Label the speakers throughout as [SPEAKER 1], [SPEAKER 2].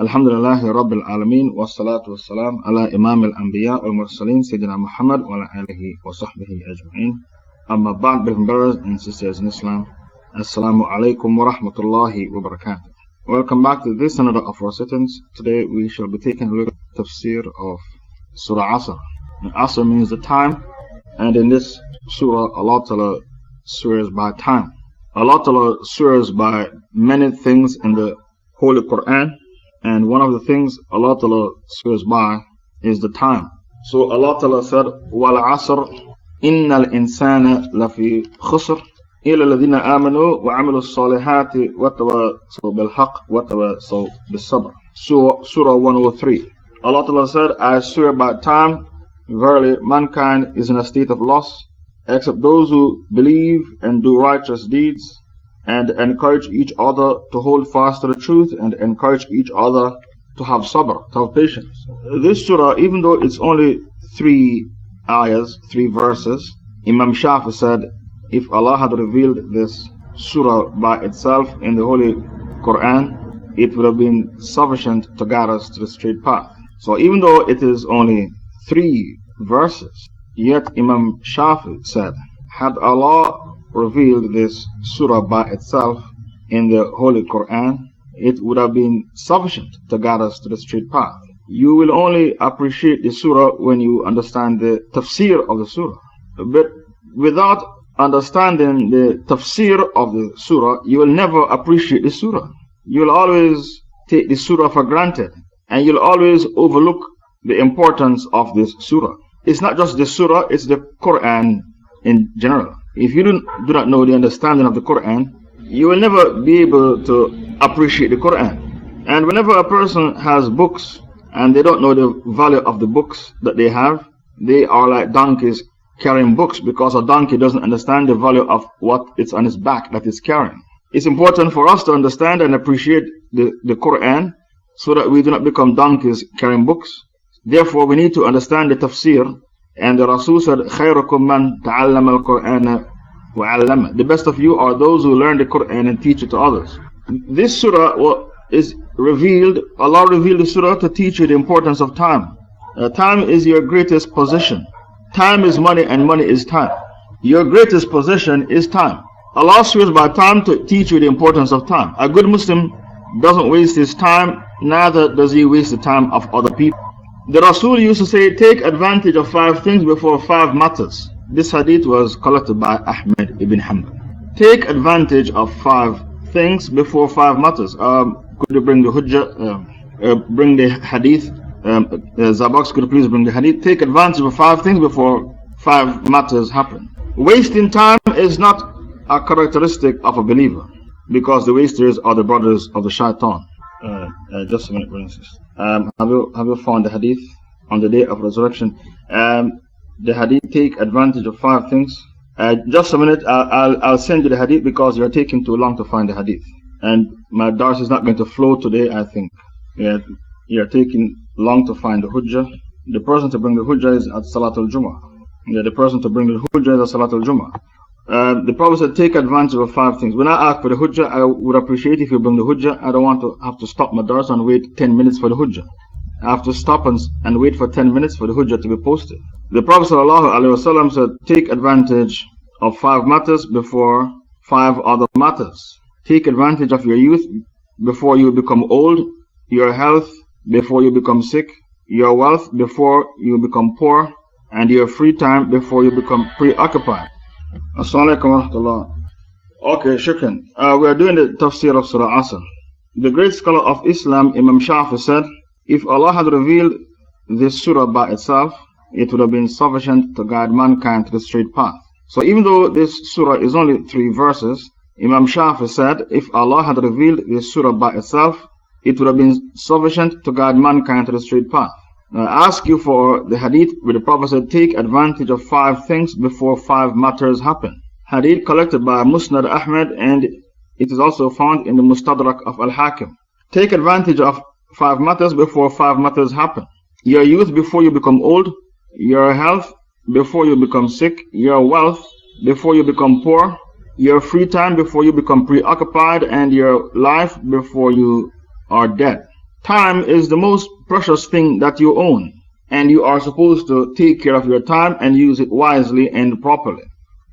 [SPEAKER 1] Alhamdulillahi Rabbil Alameen wa salatu wa salam ala Imam al-Anbiya wal Mursaleen Sayyidina Muhammad wa ala alihi wa sahbihi ajma'in. Amma ba'd, brothers and sisters in Islam. Assalamu alaikum wa rahmatullahi wa barakatuh. Welcome back to this another of our sittings. Today we shall be taking a look at the tafsir of Surah Asr. And Asr means the time, and in this surah Allah Ta'ala swears by time. Allah Ta'ala swears by many things in the Holy Quran. And one of the things Allah Ta'ala swears by is the time. So Allah Ta'ala said, وَالْعَصْرِ إِنَّ الْإِنسَانَ لَفِي خُسْرٍ إِلَّا الَّذِينَ آمَنُوا وَعَمِلُوا الصَّالِحَاتِ وَتَوَاصَوْا بِالْحَقِّ وَتَوَاصَوْا بِالصَّبْرِ. Surah 103. Allah Ta'ala said, I swear by time, verily mankind is in a state of loss, except those who believe and do righteous deeds, and encourage each other to hold fast to the truth, and encourage each other to have sabr, to have patience. This surah, even though it's only 3 ayahs, 3 verses, Imam Shafi said, if Allah had revealed this surah by itself in the Holy Quran, it would have been sufficient to guide us to the straight path. So even though it is only 3 verses, yet Imam Shafi said, had Allah revealed this surah by itself in the Holy Quran, it would have been sufficient to guide us to the straight path. You will only appreciate the surah when you understand the tafsir of the surah. But without understanding the tafsir of the surah, you will never appreciate the surah. You will always take the surah for granted, and you'll always overlook the importance of this surah. It's not just the surah, it's the Quran in general. If you do not know the understanding of the Quran, you will never be able to appreciate the Quran. And whenever a person has books and they don't know the value of the books that they have, they are like donkeys carrying books, because a donkey doesn't understand the value of what it's on its back that it's carrying. It's important for us to understand and appreciate the Quran so that we do not become donkeys carrying books. Therefore, we need to understand the tafsir. And the Rasul said, خَيْرُكُمْ مَنْ تَعَلَّمَ الْقُرْآنَ وَعَلَّمَ. The best of you are those who learn the Quran and teach it to others. This surah is revealed, Allah revealed the surah to teach you the importance of time. Time is your greatest possession. Time is money, and money is time. Your greatest possession is time. Allah swears by time to teach you the importance of time. A good Muslim doesn't waste his time, neither does he waste the time of other people. The Rasul used to say, take advantage of 5 things before 5 matters. This hadith was collected by Ahmed ibn Hanbal. Take advantage of 5 things before 5 matters. Could you bring the hujjah, bring the hadith? Zabox, could you please bring the hadith? Take advantage of 5 things before 5 matters happen. Wasting time is not a characteristic of a believer, because the wasters are the brothers of the shaitan. Just a minute, brothers and sisters. Have you found the hadith on the day of resurrection? The hadith, take advantage of 5 things. Just a minute, I'll send you the hadith, because you're taking too long to find the hadith. And my dars is not going to flow today, I think. You're taking long to find the hujjah. The person to bring the hujjah is at Salatul Jummah. The person to bring the hujjah is at Salatul Jummah. The Prophet said, take advantage of 5 things. When I ask for the hujjah, I would appreciate if you bring the hujjah. I don't want to have to stop my dars and wait 10 minutes for the hujjah. I have to stop and wait for 10 minutes for the hujjah to be posted. The Prophet ﷺ said, take advantage of 5 matters before 5 other matters. Take advantage of your youth before you become old, your health before you become sick, your wealth before you become poor, and your free time before you become preoccupied. Assalamu alaikum wa rahmatullah. Okay, shukran. We are doing the tafsir of Surah Asr. The great scholar of Islam, Imam Shafi, said, if Allah had revealed this surah by itself, it would have been sufficient to guide mankind to the straight path. So even though this surah is only 3 verses, Imam Shafi said, if Allah had revealed this surah by itself, it would have been sufficient to guide mankind to the straight path. Now, I ask you for the hadith where the Prophet said, take advantage of 5 things before 5 matters happen. Hadith collected by Musnad Ahmed, and it is also found in the Mustadrak of Al-Hakim. Take advantage of 5 matters before 5 matters happen. Your youth before you become old, your health before you become sick, your wealth before you become poor, your free time before you become preoccupied, and your life before you are dead. Time is the most precious thing that you own, and you are supposed to take care of your time and use it wisely and properly.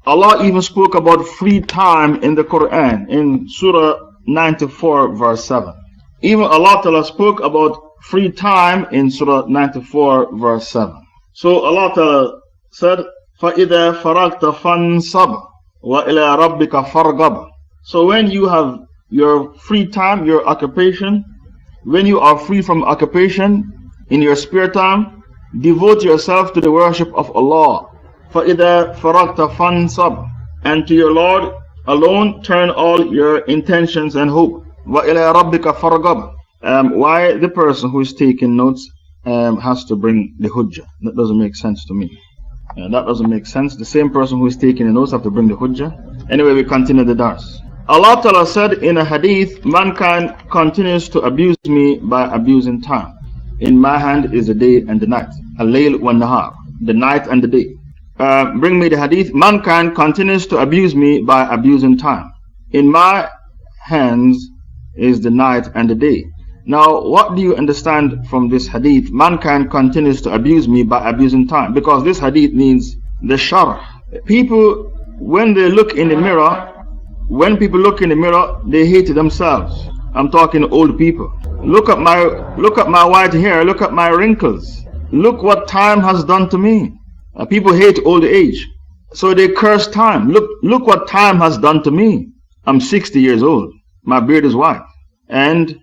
[SPEAKER 1] Allah even spoke about free time in the Quran in Surah 94 verse 7. Even Allah Ta'ala spoke about free time in Surah 94 verse 7. So Allah Ta'ala said, فَإِذَا فَرَغْتَ فَانْصَبْ وَإِلَىٰ رَبِّكَ فَارْغَبْ. So when you have your free time, your occupation, when you are free from occupation in your spare time, devote yourself to the worship of Allah. فَإِذَا فَرَغْتَ فَانْصَبْ. And to your Lord alone turn all your intentions and hope. وَإِلَىٰ رَبِّكَ فَارْغَبْ. Why the person who is taking notes has to bring the hujjah? That doesn't make sense to me. That doesn't make sense. The same person who is taking the notes have to bring the hujjah. Anyway, we continue the dars. Allah Ta'ala said in a hadith, mankind continues to abuse me by abusing time. In my hand is the day and the night. Al-layl wa nahar. The night and the day. Bring me the hadith. Mankind continues to abuse me by abusing time. In my hands is the night and the day. Now, what do you understand from this hadith? Mankind continues to abuse me by abusing time. Because this hadith means the sharh. People, when they look in the mirror, they hate themselves. I'm talking old people. Look at my white hair. Look at my wrinkles. Look what time has done to me. People hate old age, so they curse time. Look what time has done to me. I'm 60 years old. My beard is white, and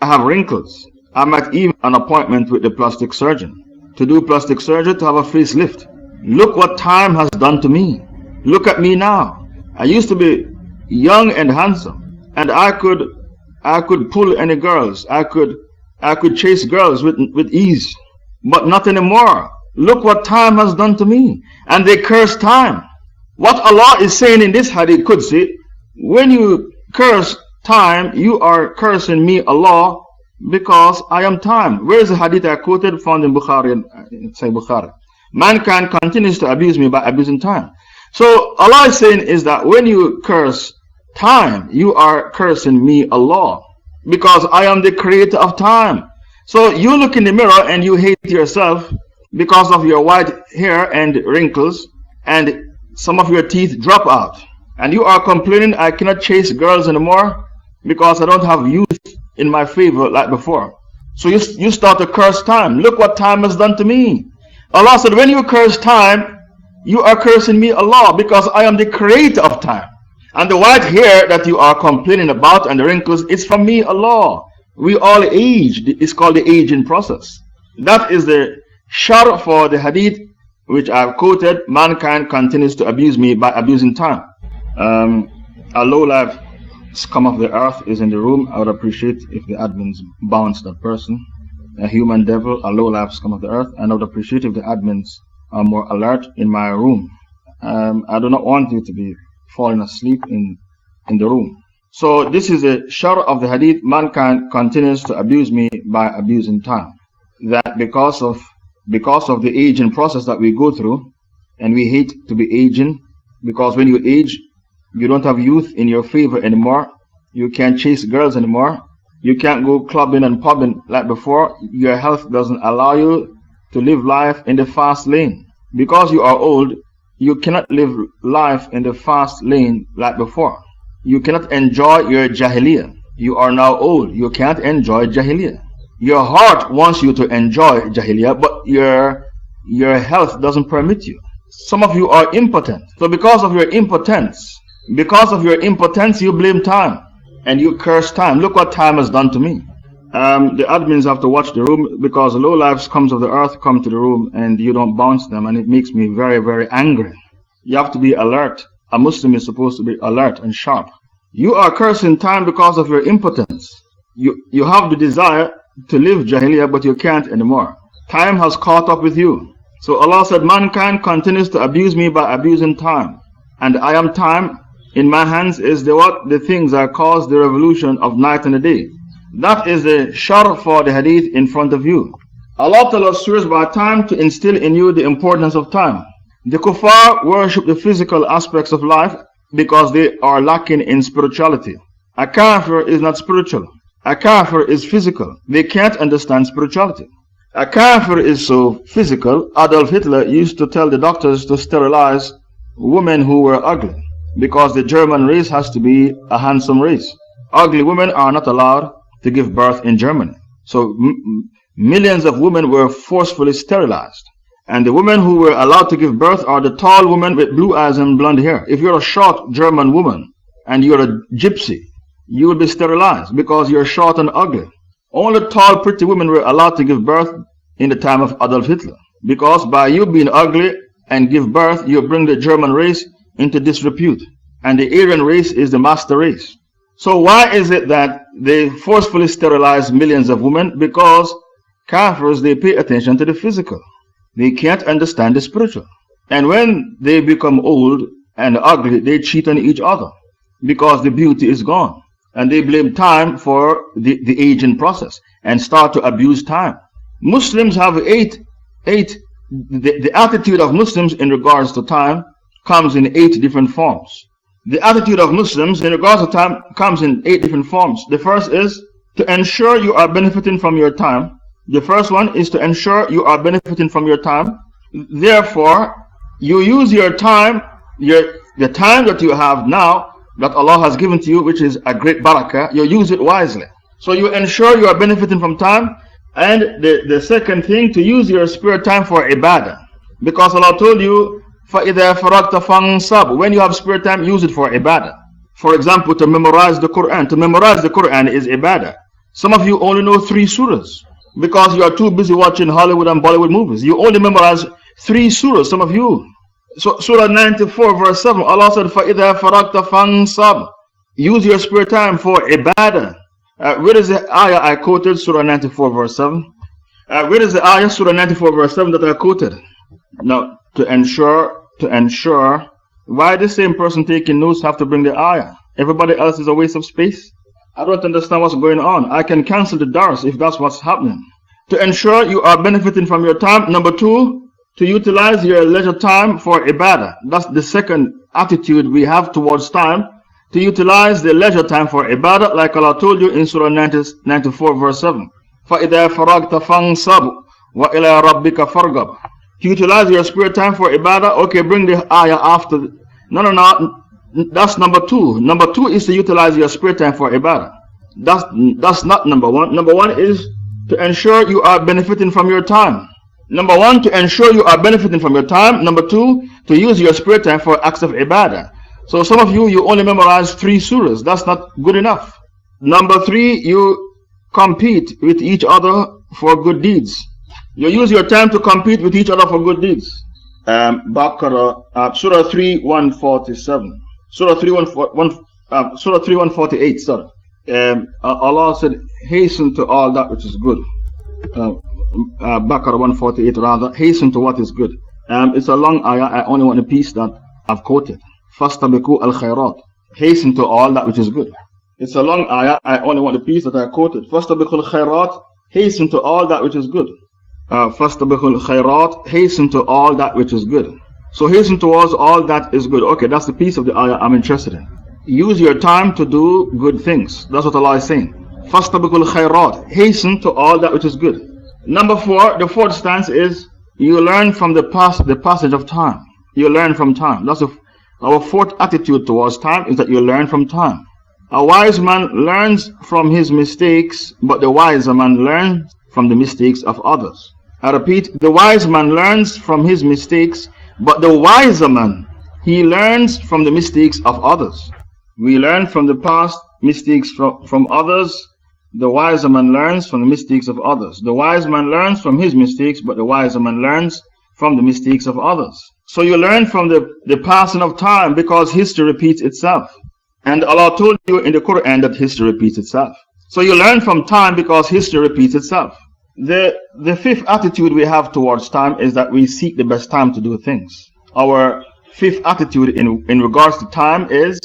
[SPEAKER 1] I have wrinkles. I'm at even an appointment with the plastic surgeon to do plastic surgery to have a facelift. Look what time has done to me. Look at me now. I used to be young and handsome, and I could pull any girls. I could chase girls with ease, but not anymore. Look what time has done to me. And they curse time. What Allah is saying in this hadith Qudsi, when you curse time, you are cursing me, Allah, because I am time. Where is the hadith I quoted? Found in Bukhari, Sahih Bukhari. Mankind continues to abuse me by abusing time. So Allah is saying is that when you curse time, you are cursing me, Allah, because I am the creator of time. So you look in the mirror and you hate yourself because of your white hair and wrinkles, and some of your teeth drop out. And you are complaining, I cannot chase girls anymore because I don't have youth in my favor like before. So you start to curse time. Look what time has done to me. Allah said, when you curse time, you are cursing me, Allah, because I am the creator of time. And the white hair that you are complaining about and the wrinkles, it's from me, Allah. We all age. It's called the aging process. That is the sharh for the hadith which I have quoted. Mankind continues to abuse me by abusing time. A low-life scum of the earth is in the room. I would appreciate if the admins bounce that person. A human devil, a low-life scum of the earth. And I would appreciate if the admins are more alert in my room. I do not want you to be falling asleep in the room. So this is a sharh of the hadith. Mankind continues to abuse me by abusing time. That because of the aging process that we go through, and we hate to be aging, because when you age, you don't have youth in your favor anymore. You can't chase girls anymore. You can't go clubbing and pubbing like before. Your health doesn't allow you to live life in the fast lane. Because you are old, you cannot live life in the fast lane like before. You cannot enjoy your jahiliyyah. You are now old. You can't enjoy jahiliyyah. Your heart wants you to enjoy jahiliyyah, but your health doesn't permit you. Some of you are impotent. So because of your impotence, you blame time and you curse time. Look what time has done to me. The admins have to watch the room, because low lives comes of the earth come to the room and you don't bounce them, and it makes me very, very angry. You have to be alert. A Muslim is supposed to be alert and sharp. You are cursing time because of your impotence. You have the desire to live jahiliyyah, but you can't anymore. Time has caught up with you. So Allah said, mankind continues to abuse me by abusing time. And I am time. In my hands is the things that cause the revolution of night and the day. That is the sharh for the hadith in front of you. Allah Ta'ala swears by time to instill in you the importance of time. The kuffar worship the physical aspects of life because they are lacking in spirituality. A kafir is not spiritual. A kafir is physical. They can't understand spirituality. A kafir is so physical. Adolf Hitler used to tell the doctors to sterilize women who were ugly because the German race has to be a handsome race. Ugly women are not allowed to give birth in Germany. So millions of women were forcefully sterilized. And the women who were allowed to give birth are the tall women with blue eyes and blonde hair. If you're a short German woman and you're a gypsy, you will be sterilized because you're short and ugly. Only tall, pretty women were allowed to give birth in the time of Adolf Hitler. Because by you being ugly and give birth, you bring the German race into disrepute. And the Aryan race is the master race. So why is it that they forcefully sterilize millions of women? Because kafirs, they pay attention to the physical. They can't understand the spiritual. And when they become old and ugly, they cheat on each other because the beauty is gone. And they blame time for the aging process and start to abuse time. Muslims have the attitude of Muslims in regards to time comes in 8 different forms. The attitude of Muslims in regards to time comes in 8 different forms. The first is to ensure you are benefiting from your time. The first one is to ensure you are benefiting from your time. Therefore, you use your time, the time that you have now, that Allah has given to you, which is a great barakah, you use it wisely. So you ensure you are benefiting from time. And the second thing, to use your spare time for ibadah. Because Allah told you, فَإِذَا فَرَقْتَ فَانْصَبْ. When you have spare time, use it for ibadah. For example, to memorize the Quran. To memorize the Quran is ibadah. Some of you only know 3 surahs because you are too busy watching Hollywood and Bollywood movies. You only memorize 3 surahs, some of you. So Surah 94 verse 7, Allah said, فَإِذَا فَرَقْتَ فَانْصَبْ. Use your spare time for ibadah. Where is the ayah I quoted? Surah 94 verse 7. Where is the ayah? Surah 94 verse 7 that I quoted? Now, to ensure, why the same person taking notes have to bring the ayah? Everybody else is a waste of space? I don't understand what's going on. I can cancel the dars if that's what's happening. To ensure you are benefiting from your time. Number 2, to utilize your leisure time for ibadah. That's the second attitude we have towards time. To utilize the leisure time for ibadah, like Allah told you in Surah 94 verse 7. فَإِذَا فَرَغْتَ فَانْصَبْ وَإِلَىٰ رَبِّكَ فَارْغَبْ. To utilize your spare time for ibadah, okay, bring the ayah after. No. That's number 2. Number 2 is to utilize your spare time for ibadah. That's not number 1. Number 1 is to ensure you are benefiting from your time. Number 1, to ensure you are benefiting from your time. Number 2, to use your spare time for acts of ibadah. So some of you only memorize 3 surahs. That's not good enough. Number 3, you compete with each other for good deeds. You use your time to compete with each other for good deeds. Baqarah, Surah 3, 147. Surah 3, 148, sorry. Allah said, hasten to all that which is good. Baqarah 148 rather, hasten to what is good. It's a long ayah, I only want a piece that I've quoted. Fastabiqu al-khayrat. Hasten to all that which is good. It's a long ayah, I only want a piece that I quoted. Fastabiqu al-khayrat. Hasten to all that which is good. Fastabiqu al-khayrat. Hasten to all that which is good. So hasten towards all that is good. Okay, that's the piece of the ayah I'm interested in. Use your time to do good things. That's what Allah is saying. Fastabiqul khairat. Hasten to all that which is good. Number 4, the 4th stance is you learn from the passage of time. You learn from time. That's our 4th attitude towards time, is that you learn from time. A wise man learns from his mistakes, but the wiser man learns from the mistakes of others. I repeat, the wise man learns from his mistakes, but the wiser man, he learns from the mistakes of others. We learn from the past mistakes from others. The wiser man learns from the mistakes of others. The wise man learns from his mistakes, but the wiser man learns from the mistakes of others. So you learn from the passing of time because history repeats itself. And Allah told you in the Quran that history repeats itself. So you learn from time because history repeats itself. The 5th attitude we have towards time is that we seek the best time to do things. Our 5th attitude in regards to time is,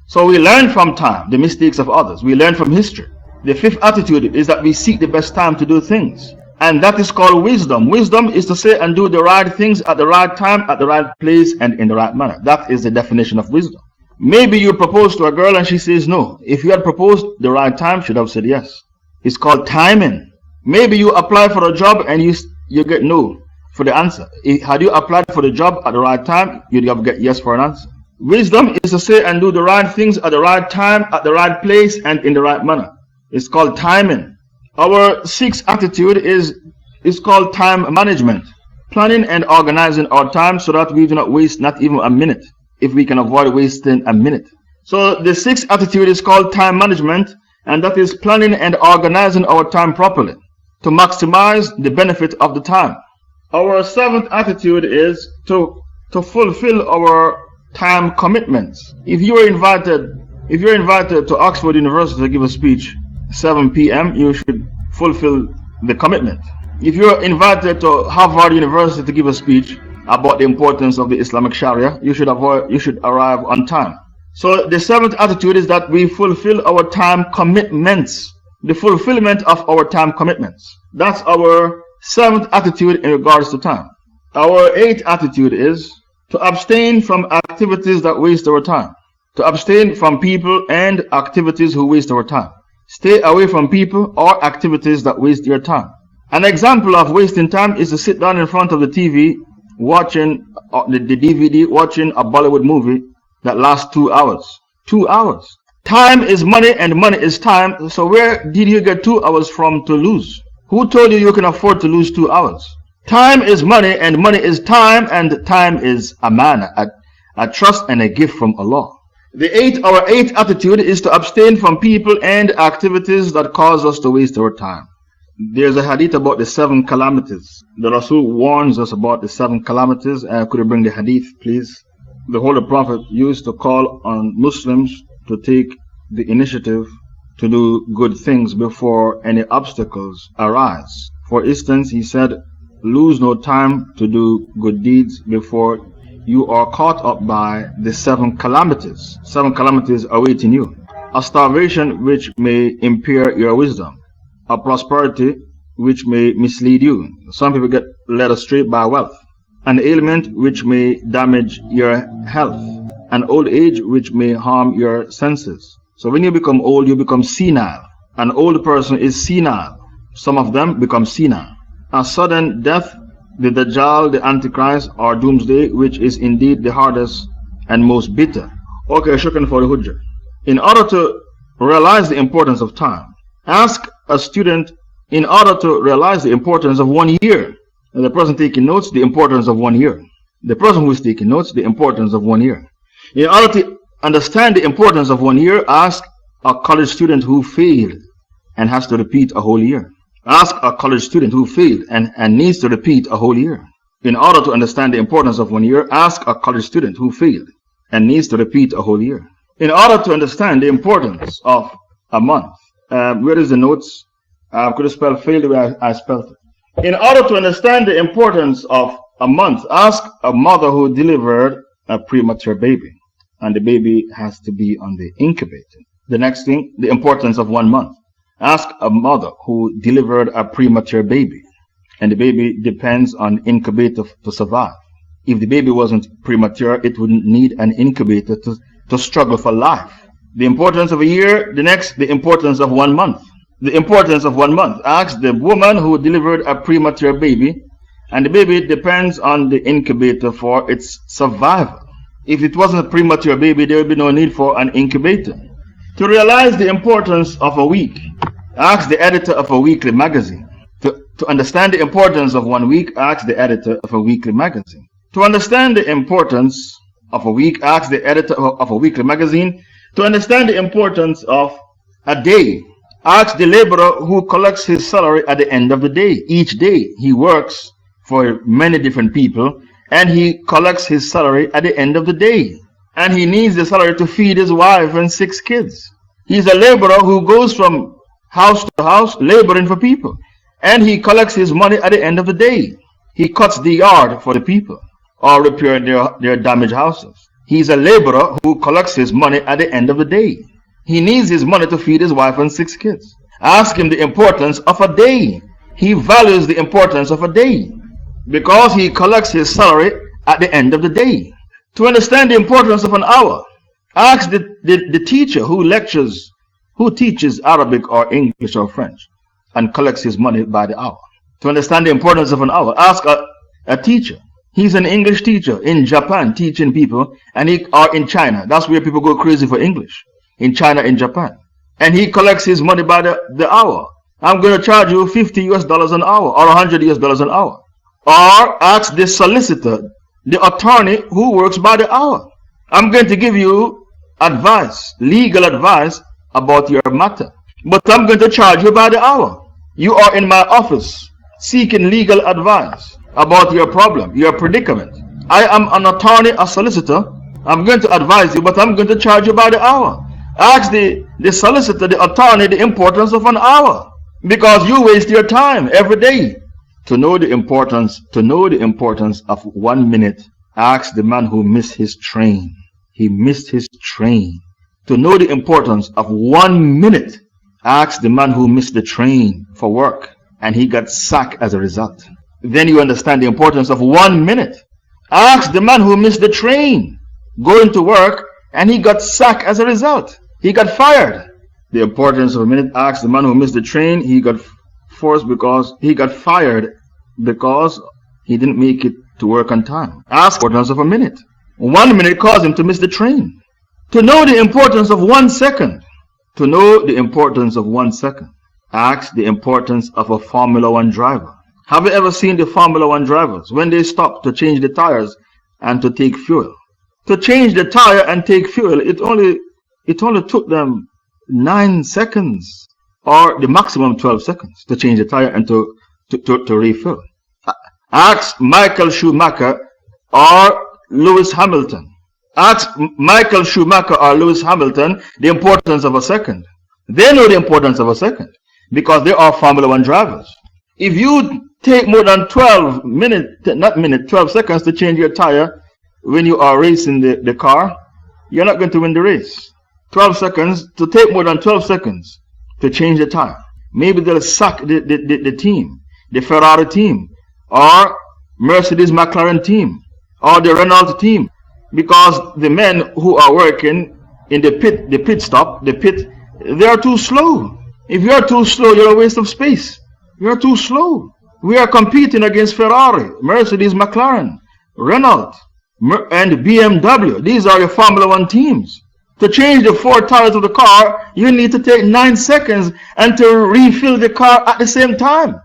[SPEAKER 1] so we learn from time, the mistakes of others. We learn from history. The 5th attitude is that we seek the best time to do things. And that is called wisdom. Wisdom is to say and do the right things at the right time, at the right place, and in the right manner. That is the definition of wisdom. Maybe you propose to a girl and she says no. If you had proposed the right time, she would have said yes. It's called timing. Maybe you apply for a job and you get no for the answer. Had you applied for the job at the right time, you'd get yes for an answer. Wisdom is to say and do the right things at the right time, at the right place, and in the right manner. It's called timing. Our sixth attitude is called time management. Planning and organizing our time so that we do not waste not even a minute, if we can avoid wasting a minute. So the sixth attitude is called time management, and that is planning and organizing our time properly to maximize the benefit of the time. Our seventh attitude is to fulfill our time commitments. If you're invited to Oxford University to give a speech 7 p.m., you should fulfill the commitment. If you're invited to Harvard University to give a speech about the importance of the Islamic Sharia, you should arrive on time. So the seventh attitude is that we fulfill our time commitments. The fulfillment of our time commitments. That's our seventh attitude in regards to time. Our eighth attitude is to abstain from activities that waste our time. To abstain from people and activities who waste our time. Stay away from people or activities that waste your time. An example of wasting time is to sit down in front of the TV watching the DVD, watching a Bollywood movie that lasts 2 hours. 2 hours. Time is money and money is time. So where did you get 2 hours from to lose? Who told you you can afford to lose 2 hours? Time is money and money is time, and time is amana, a trust and a gift from Allah. Our eighth attitude is to abstain from people and activities that cause us to waste our time. There's a hadith about the 7 calamities. The Rasul warns us about the 7 calamities. Could you bring the hadith, please? The Holy Prophet used to call on Muslims to take the initiative to do good things before any obstacles arise. For instance, he said, lose no time to do good deeds before you are caught up by the 7 calamities. 7 calamities awaiting you. A starvation which may impair your wisdom. A prosperity which may mislead you. Some people get led astray by wealth. An ailment which may damage your health. An old age which may harm your senses. So when you become old, you become senile. An old person is senile. Some of them become senile. A sudden death, the Dajjal, the Antichrist, or Doomsday, which is indeed the hardest and most bitter. Okay, shukran for the hujjah. In order to realize the importance of time, ask a student in order to realize the importance of 1 year. And the person taking notes, the importance of 1 year. The person who is taking notes, the importance of 1 year. In order to understand the importance of 1 year, ask a college student who failed and has to repeat a whole year. Ask a college student who failed and needs to repeat a whole year. In order to understand the importance of 1 year, ask a college student who failed and needs to repeat a whole year. In order to understand the importance of a month, where is the notes? Could you spell failed the way I spelled it? In order to understand the importance of a month, ask a mother who delivered a premature baby, and the baby has to be on the incubator. The next thing, the importance of 1 month. Ask a mother who delivered a premature baby, and the baby depends on incubator to survive. If the baby wasn't premature, it wouldn't need an incubator to struggle for life. The importance of a year. The next, the importance of 1 month. The importance of 1 month. Ask the woman who delivered a premature baby, and the baby depends on the incubator for its survival. If it wasn't a premature baby, there would be no need for an incubator. To realize the importance of a week, ask the editor of a weekly magazine. To understand the importance of 1 week, ask the editor of a weekly magazine. To understand the importance of a week, ask the editor of a weekly magazine. To understand the importance of a day, ask the laborer who collects his salary at the end of the day. Each day he works for many different people, and he collects his salary at the end of the day. And he needs the salary to feed his wife and 6 kids. He's a laborer who goes from house to house laboring for people. And he collects his money at the end of the day. He cuts the yard for the people or repairing their damaged houses. He's a laborer who collects his money at the end of the day. He needs his money to feed his wife and 6 kids. Ask him the importance of a day. He values the importance of a day because he collects his salary at the end of the day. To understand the importance of an hour, ask the teacher who teaches Arabic or English or French. and collects his money by the hour. To understand the importance of an hour, ask a teacher. He's an English teacher in Japan teaching people, or in China. That's where people go crazy for English. In China, in Japan. And he collects his money by the hour. I'm going to charge you $50 an hour or $100 an hour. Or ask the solicitor, the attorney who works by the hour. I'm going to give you advice, legal advice about your matter. But I'm going to charge you by the hour. You are in my office seeking legal advice about your problem, your predicament. I am an attorney, a solicitor. I'm going to advise you, but I'm going to charge you by the hour. Ask the solicitor, the attorney, the importance of an hour. Because you waste your time every day. To know the importance of 1 minute, ask the man who missed his train. He missed his train. To know the importance of 1 minute, ask the man who missed the train for work and he got sacked as a result. Then you understand the importance of 1 minute. Ask the man who missed the train going to work and he got sacked as a result. He got fired. The importance of a minute, ask the man who missed the train. He got fired because he didn't make it to work on time. Ask the importance of a minute. 1 minute caused him to miss the train. To know the importance of 1 second. To know the importance of 1 second. Ask the importance of a Formula 1 driver. Have you ever seen the Formula 1 drivers when they stop to change the tires and to take fuel? To change the tire and take fuel, it only took them 9 seconds or the maximum 12 seconds to change the tire and to refill. Ask Michael Schumacher or Lewis Hamilton. Ask Michael Schumacher or Lewis Hamilton the importance of a second. They know the importance of a second because they are Formula 1 drivers. If you take more than 12 seconds to change your tire when you are racing the car, you're not going to win the race. 12 seconds, to take more than 12 seconds to change the tire. Maybe they'll sack the team, the Ferrari team, or Mercedes McLaren team, or the Renault team, because the men who are working in the pit, they are too slow. If you're too slow, you're a waste of space. You're too slow. We are competing against Ferrari, Mercedes McLaren, Renault, and BMW. These are your Formula 1 teams. To change the 4 tires of the car, you need to take 9 seconds and to refill the car at the same time.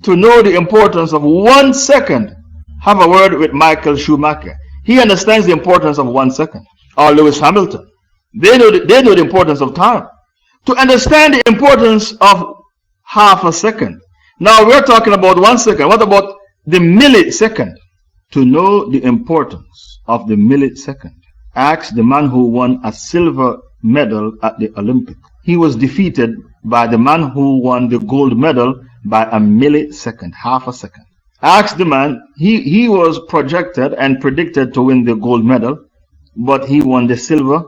[SPEAKER 1] To know the importance of 1 second, have a word with Michael Schumacher. He understands the importance of 1 second. Or Lewis Hamilton. They know the importance of time. To understand the importance of half a second. Now we're talking about 1 second. What about the millisecond? To know the importance of the millisecond, ask the man who won a silver medal at the Olympics. He was defeated by the man who won the gold medal by a millisecond, half a second. Ask the man, he was projected and predicted to win the gold medal, but he won the silver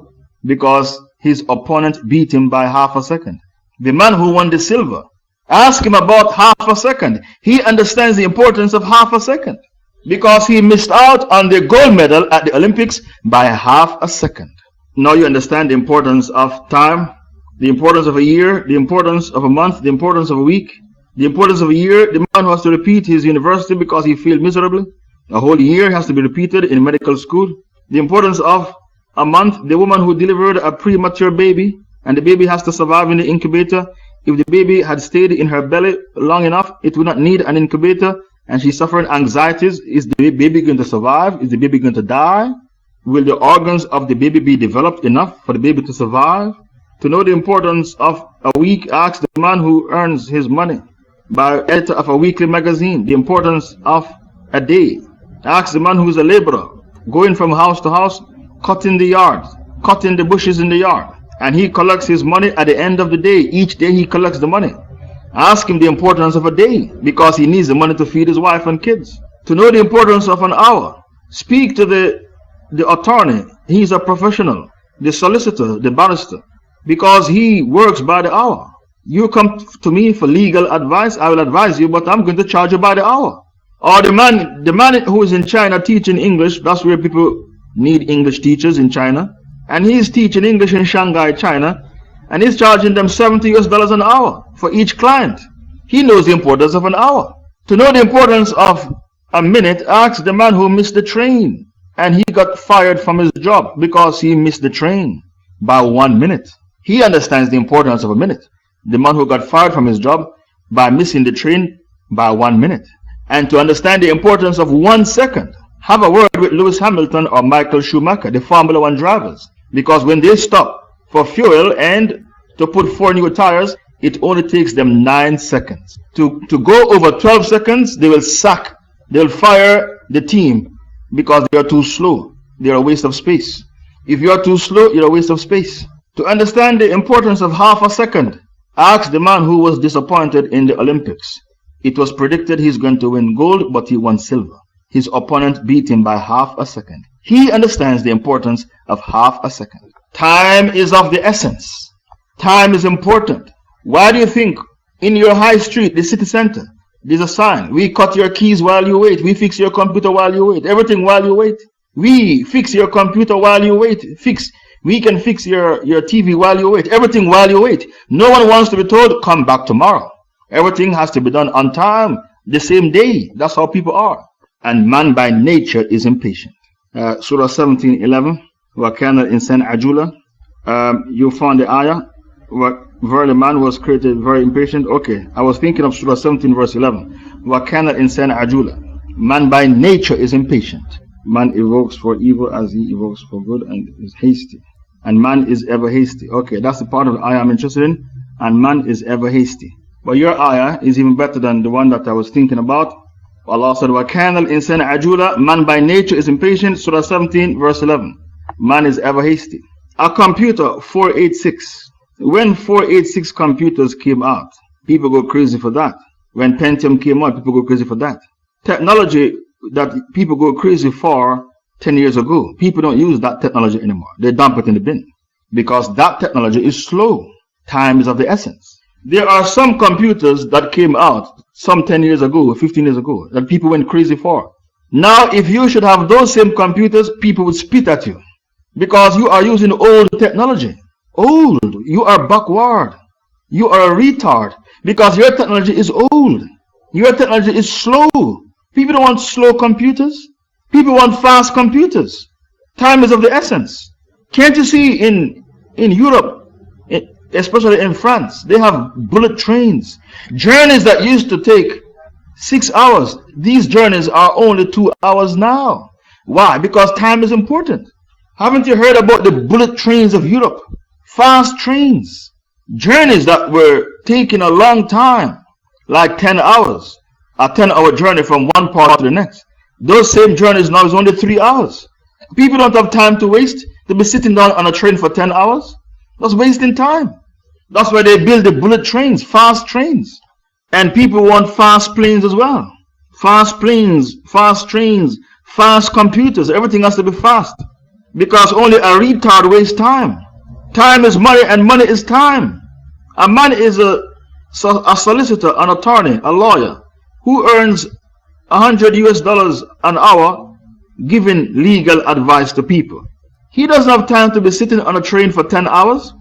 [SPEAKER 1] because his opponent beat him by half a second. The man who won the silver, ask him about half a second. He understands the importance of half a second because he missed out on the gold medal at the Olympics by half a second. Now you understand the importance of time, the importance of a year, the importance of a month, the importance of a week. The importance of a year, the man who has to repeat his university because he failed miserably. A whole year has to be repeated in medical school. The importance of a month, the woman who delivered a premature baby and the baby has to survive in the incubator. If the baby had stayed in her belly long enough, it would not need an incubator, and she's suffering anxieties. Is the baby going to survive? Is the baby going to die? Will the organs of the baby be developed enough for the baby to survive? To know the importance of a week, ask the man who earns his money by editor of a weekly magazine the importance of a day. Ask the man who is a laborer, going from house to house, cutting the yard, cutting the bushes in the yard, and he collects his money at the end of the day. Each day he collects the money. Ask him the importance of a day because he needs the money to feed his wife and kids. To know the importance of an hour, speak to the attorney. He's a professional, the solicitor, the barrister, because he works by the hour. You come to me for legal advice, I will advise you, but I'm going to charge you by the hour. Or the man who is in China teaching English, that's where people need English teachers in China, and he's teaching English in Shanghai, China, and he's charging them $70 an hour for each client. He knows the importance of an hour. To know the importance of a minute, ask the man who missed the train. And he got fired from his job because he missed the train by 1 minute. He understands the importance of a minute. The man who got fired from his job by missing the train by 1 minute. And to understand the importance of 1 second, have a word with Lewis Hamilton or Michael Schumacher, the Formula One drivers. Because when they stop for fuel and to put 4 new tires, it only takes them 9 seconds. To go over 12 seconds, they will fire the team because they are too slow. They are a waste of space. If you are too slow, you're a waste of space. To understand the importance of half a second, ask the man who was disappointed in the Olympics. It was predicted he's going to win gold, but he won silver. His opponent beat him by half a second. He understands the importance of half a second. Time is of the essence. Time is important. Why do you think in your high street, the city center, there's a sign? We cut your keys while you wait. We fix your computer while you wait. Everything while you wait. We fix your computer while you wait. We can fix your TV while you wait. Everything while you wait. No one wants to be told, come back tomorrow. Everything has to be done on time, the same day. That's how people are. And man by nature is impatient. Surah 17:11. وَكَانَ الْإِنسَانُ عَجُولًا. You found the ayah. Verily man was created very impatient. Okay, I was thinking of Surah 17 verse 11. وَكَانَ الْإِنسَانُ عَجُولًا. Man by nature is impatient. Man evokes for evil as he evokes for good and is hasty. And man is ever hasty. Okay, that's the part of the ayah I'm interested in. And man is ever hasty. But your ayah is even better than the one that I was thinking about. Allah said, وَكَانَ الْإِنسَانُ عَجُولًا. Man by nature is impatient. Surah 17 verse 11. Man is ever hasty. A computer 486. When 486 computers came out, people go crazy for that. When Pentium came out, people go crazy for that. Technology that people go crazy for 10 years ago, people don't use that technology anymore. They dump it in the bin because that technology is slow. Time is of the essence. There are some computers that came out some 10 years ago, 15 years ago, that people went crazy for. Now, if you should have those same computers, people would spit at you because you are using old technology. Old. You are backward. You are a retard because your technology is old. Your technology is slow. People don't want slow computers. People want fast computers. Time is of the essence. Can't you see in Europe, especially in France, they have bullet trains. Journeys that used to take 6 hours, these journeys are only 2 hours now. Why? Because time is important. Haven't you heard about the bullet trains of Europe? Fast trains. Journeys that were taking a long time, like 10 hours. A 10-hour journey from one part to the next. Those same journeys now is only 3 hours. People don't have time to waste. They'll be sitting down on a train for 10 hours. That's wasting time. That's why they build the bullet trains, fast trains. And people want fast planes as well. Fast planes, fast trains, fast computers. Everything has to be fast. Because only a retard wastes time. Time is money and money is time. A man is a solicitor, an attorney, a lawyer who earns $100 an hour giving legal advice to people. He doesn't have time to be sitting on a train for 10 hours.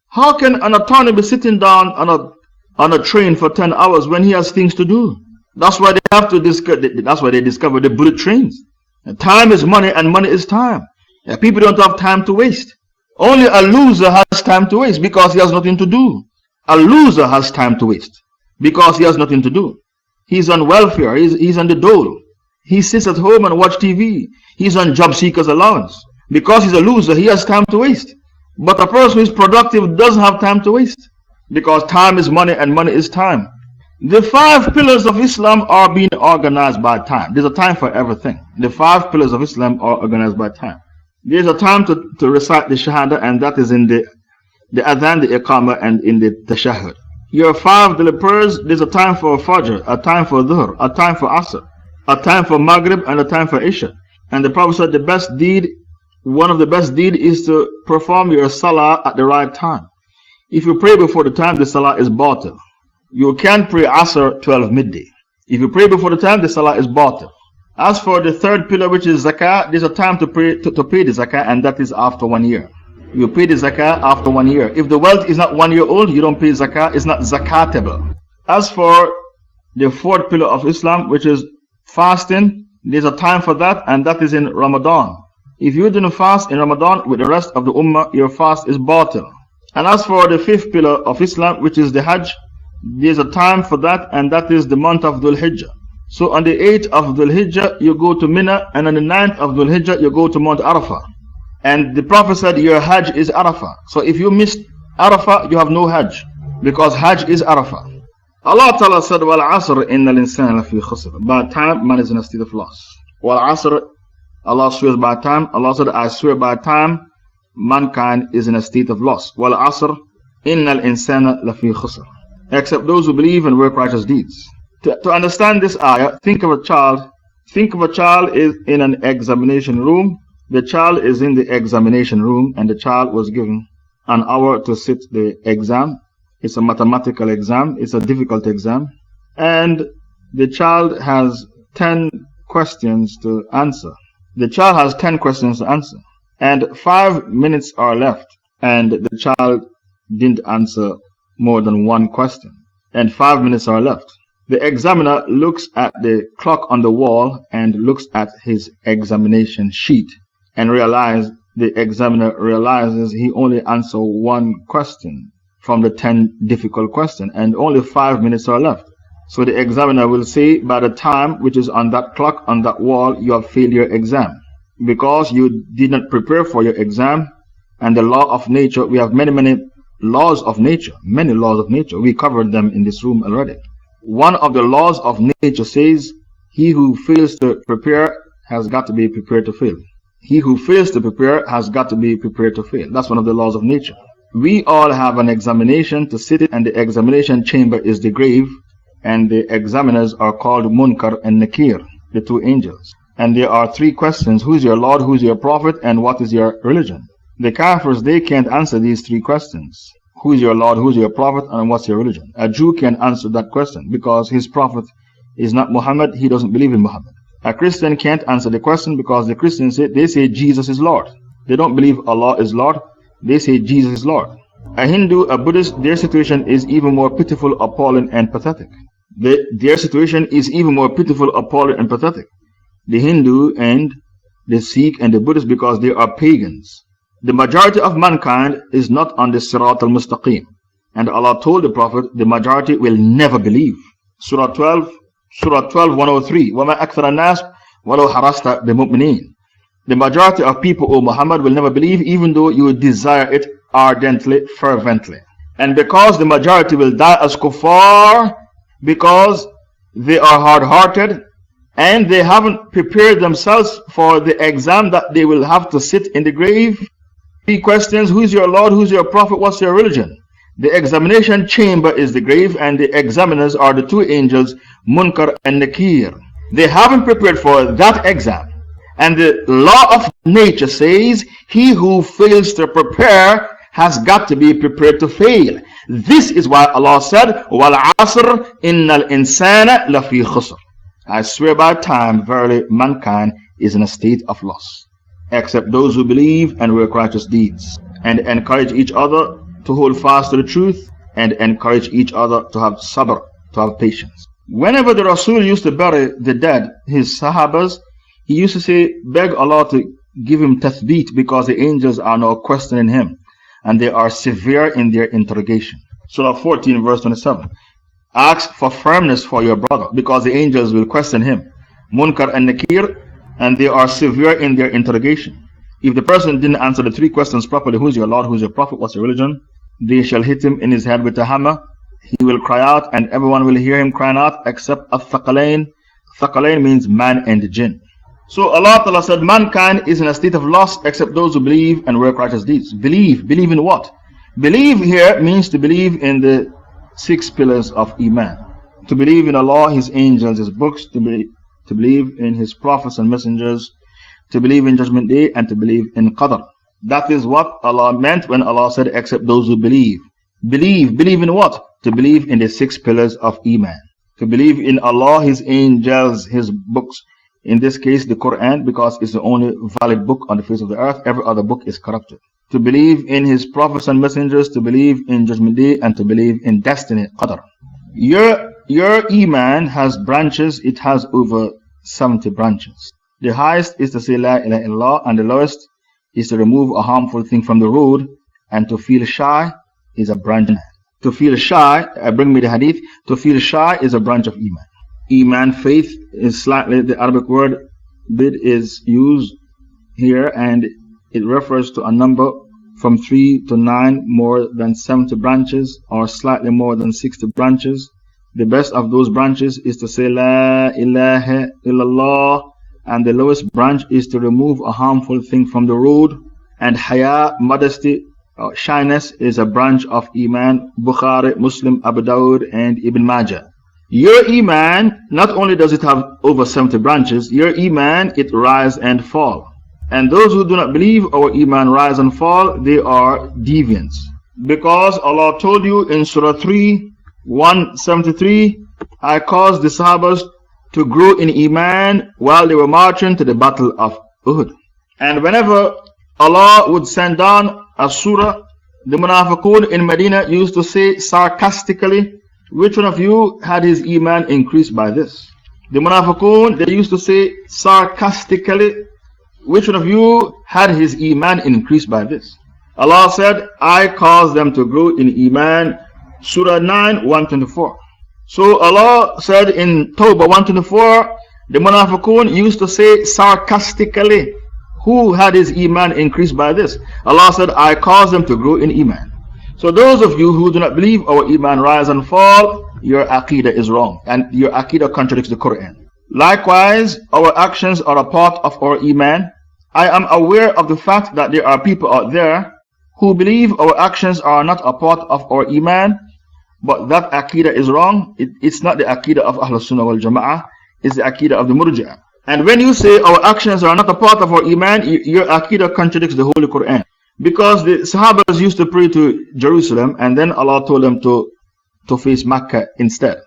[SPEAKER 1] How can an attorney be sitting down on a train for 10 hours when he has things to do? That's why they discovered the bullet trains. And time is money and money is time. People don't have time to waste. Only a loser has time to waste because he has nothing to do. A loser has time to waste because he has nothing to do. He's on welfare. He's on the dole. He sits at home and watch TV. He's on job seekers allowance. Because he's a loser, he has time to waste. But a person who is productive doesn't have time to waste. Because time is money and money is time. The 5 pillars of Islam are being organized by time. There's a time for everything. The 5 pillars of Islam are organized by time. There's a time to recite the Shahada, and that is in the Adhan, the Iqamah, and in the Tashahhud. Your 5 daily prayers, there's a time for Fajr, a time for Dhuhr, a time for Asr, a time for Maghrib, and a time for Isha. And the Prophet said the best deed, one of the best deeds is to perform your Salah at the right time. If you pray before the time, the Salah is batil. You can't pray Asr 12 midday. If you pray before the time, the Salah is batil. As for the 3rd pillar, which is Zakah, there's a time to pay the Zakah, and that is after 1 year. You pay the Zakah after 1 year. If the wealth is not 1 year old, you don't pay Zakah. It's not zakatable. As for the fourth pillar of Islam, which is fasting, there's a time for that, and that is in Ramadan. If you didn't fast in Ramadan with the rest of the Ummah, your fast is batil. And as for the fifth pillar of Islam, which is the Hajj, there's a time for that, and that is the month of Dhul Hijjah. So on the 8th of Dhul Hijjah, you go to Mina, and on the 9th of Dhul Hijjah, you go to Mount Arafah. And the Prophet said, your Hajj is Arafah. So if you missed Arafah, you have no Hajj, because Hajj is Arafah. Allah Ta'ala said, Wal Asr inna al-insana lafi khusr. By time, man is in a state of loss. Wal Asr, Allah swears by time. Allah said, I swear by time, mankind is in a state of loss. Wal Asr inna al-insana lafi khusr. Except those who believe and work righteous deeds. To understand this ayah, think of a child. Think of a child is in an examination room. The child is in the examination room, and the child was given an hour to sit the exam. It's a mathematical exam. It's a difficult exam. And the child has 10 questions to answer. The child has 10 questions to answer. And 5 minutes are left. And the child didn't answer more than one question. And 5 minutes are left. The examiner looks at the clock on the wall and looks at his examination sheet and the examiner realizes he only answered one question from the 10 difficult questions, and only 5 minutes are left. So the examiner will say, by the time which is on that clock on that wall, you have failed your exam because you did not prepare for your exam. And the law of nature, we have many laws of nature, many laws of nature. We covered them in this room already. One of the laws of nature says, he who fails to prepare has got to be prepared to fail. He who fails to prepare has got to be prepared to fail. That's one of the laws of nature. We all have an examination to sit in, and the examination chamber is the grave, and the examiners are called Munkar and Nakir, the two angels. And there are 3 questions: who is your Lord, who is your Prophet, and what is your religion? The Kafirs, they can't answer these 3 questions. Who is your Lord, who is your Prophet, and what's your religion? A Jew can answer that question because his Prophet is not Muhammad, he doesn't believe in Muhammad. A Christian can't answer the question because the Christians they say Jesus is Lord. They don't believe Allah is Lord, they say Jesus is Lord. A Hindu, a Buddhist, their situation is even more pitiful, appalling, and pathetic. Their situation is even more pitiful, appalling, and pathetic. The Hindu and the Sikh and the Buddhist, because they are pagans. The majority of mankind is not on the Sirat al-Mustaqim. And Allah told the Prophet, the majority will never believe. Surah 12, 103. وَمَا أَكْثَرَ النَّاسِ وَلَوْ حَرَصْتَ بِمُؤْمِنِينَ. The majority of people, O Muhammad, will never believe, even though you desire it ardently, fervently. And because the majority will die as kuffar, because they are hard-hearted, and they haven't prepared themselves for the exam that they will have to sit in the grave. 3 questions: who is your Lord, who is your Prophet, what's your religion? The examination chamber is the grave, and the examiners are the 2 angels, Munkar and Nakir. They haven't prepared for that exam. And the law of nature says, he who fails to prepare has got to be prepared to fail. This is why Allah said, Wal Asr innal insana lafi khusr. I swear by time, verily mankind is in a state of loss, except those who believe and work righteous deeds, and encourage each other to hold fast to the truth, and encourage each other to have sabr, to have patience. Whenever the Rasul used to bury the dead, his Sahabas, he used to say, beg Allah to give him tathbeet, because the angels are now questioning him, and they are severe in their interrogation. Surah 14 verse 27. Ask for firmness for your brother, because the angels will question him. Munkar and Nakir, and they are severe in their interrogation. If the person didn't answer the 3 questions properly, who is your Lord, who is your Prophet, what's your religion? They shall hit him in his head with a hammer. He will cry out, and everyone will hear him crying out, except Al-Thaqalain. Thaqalain means man and jinn. So Allah Ta'ala said, mankind is in a state of loss except those who believe and work righteous deeds. Believe in what? Believe here means to believe in the 6 pillars of Iman. To believe in Allah, His angels, His books, to believe in His prophets and messengers, to believe in Judgment Day, and to believe in Qadr. That is what Allah meant when Allah said, except those who believe. Believe in what? To believe in the 6 pillars of Iman. To believe in Allah, His angels, His books. In this case, the Quran, because it's the only valid book on the face of the earth. Every other book is corrupted. To believe in His prophets and messengers, to believe in Judgment Day, and to believe in destiny, Qadr. Your Iman has branches, it has over 70 branches. The highest is to say La ilaha illallah, and the lowest is to remove a harmful thing from the road, and to feel shy is a branch. To feel shy, bring me the hadith, to feel shy is a branch of Iman. Iman, faith, is slightly, the Arabic word bid is used here, and it refers to a number from 3 to 9, more than 70 branches, or slightly more than 60 branches. The best of those branches is to say La ilaha illallah, and the lowest branch is to remove a harmful thing from the road. And haya, modesty, shyness, is a branch of Iman. Bukhari, Muslim, Abu Dawud, and Ibn Majah. Your Iman, not only does it have over 70 branches, your Iman, it rise and fall. And those who do not believe our Iman rise and fall, they are deviants. Because Allah told you in Surah 3, 173, I caused the Sahabas to grow in Iman while they were marching to the battle of Uhud. And whenever Allah would send down a surah, the Munafiqun in Medina used to say sarcastically, which one of you had his Iman increased by this? The Munafiqun, they used to say sarcastically, which one of you had his Iman increased by this? Allah said, I caused them to grow in Iman. Surah 9, 124. So Allah said in Tawbah 124, the Munafiqun used to say sarcastically, who had his Iman increased by this? Allah said, I caused them to grow in Iman. So those of you who do not believe our Iman rise and fall, your Aqidah is wrong, and your Aqidah contradicts the Quran. Likewise, our actions are a part of our Iman. I am aware of the fact that there are people out there who believe our actions are not a part of our Iman, but that Aqidah is wrong. It's not the Aqidah of Ahlul Sunnah wal Jama'ah, it's the Aqidah of the Murji'ah. And when you say our actions are not a part of our Iman, your Aqidah contradicts the Holy Quran. Because the Sahabas used to pray to Jerusalem, and then Allah told them to face Mecca instead.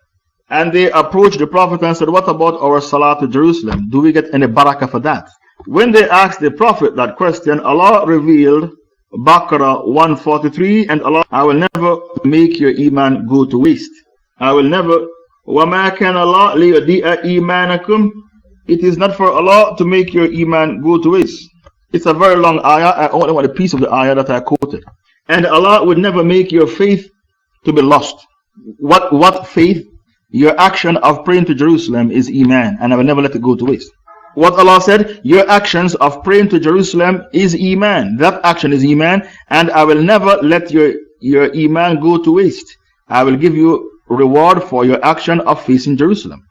[SPEAKER 1] And they approached the Prophet and said, what about our Salah to Jerusalem? Do we get any barakah for that? When they asked the Prophet that question, Allah revealed Baqarah 143, and Allah, I will never make your Iman go to waste. I will never. وَمَا كَانَ اللَّهُ لِيُضِيعَ إِيمَانَكُمْ. It is not for Allah to make your Iman go to waste. It's a very long ayah. I only want a piece of the ayah that I quoted. And Allah would never make your faith to be lost. What faith? Your action of praying to Jerusalem is Iman, and I will never let it go to waste. What Allah said, your actions of praying to Jerusalem is Iman. That action is Iman, and I will never let your Iman go to waste. I will give you reward for your action of facing Jerusalem.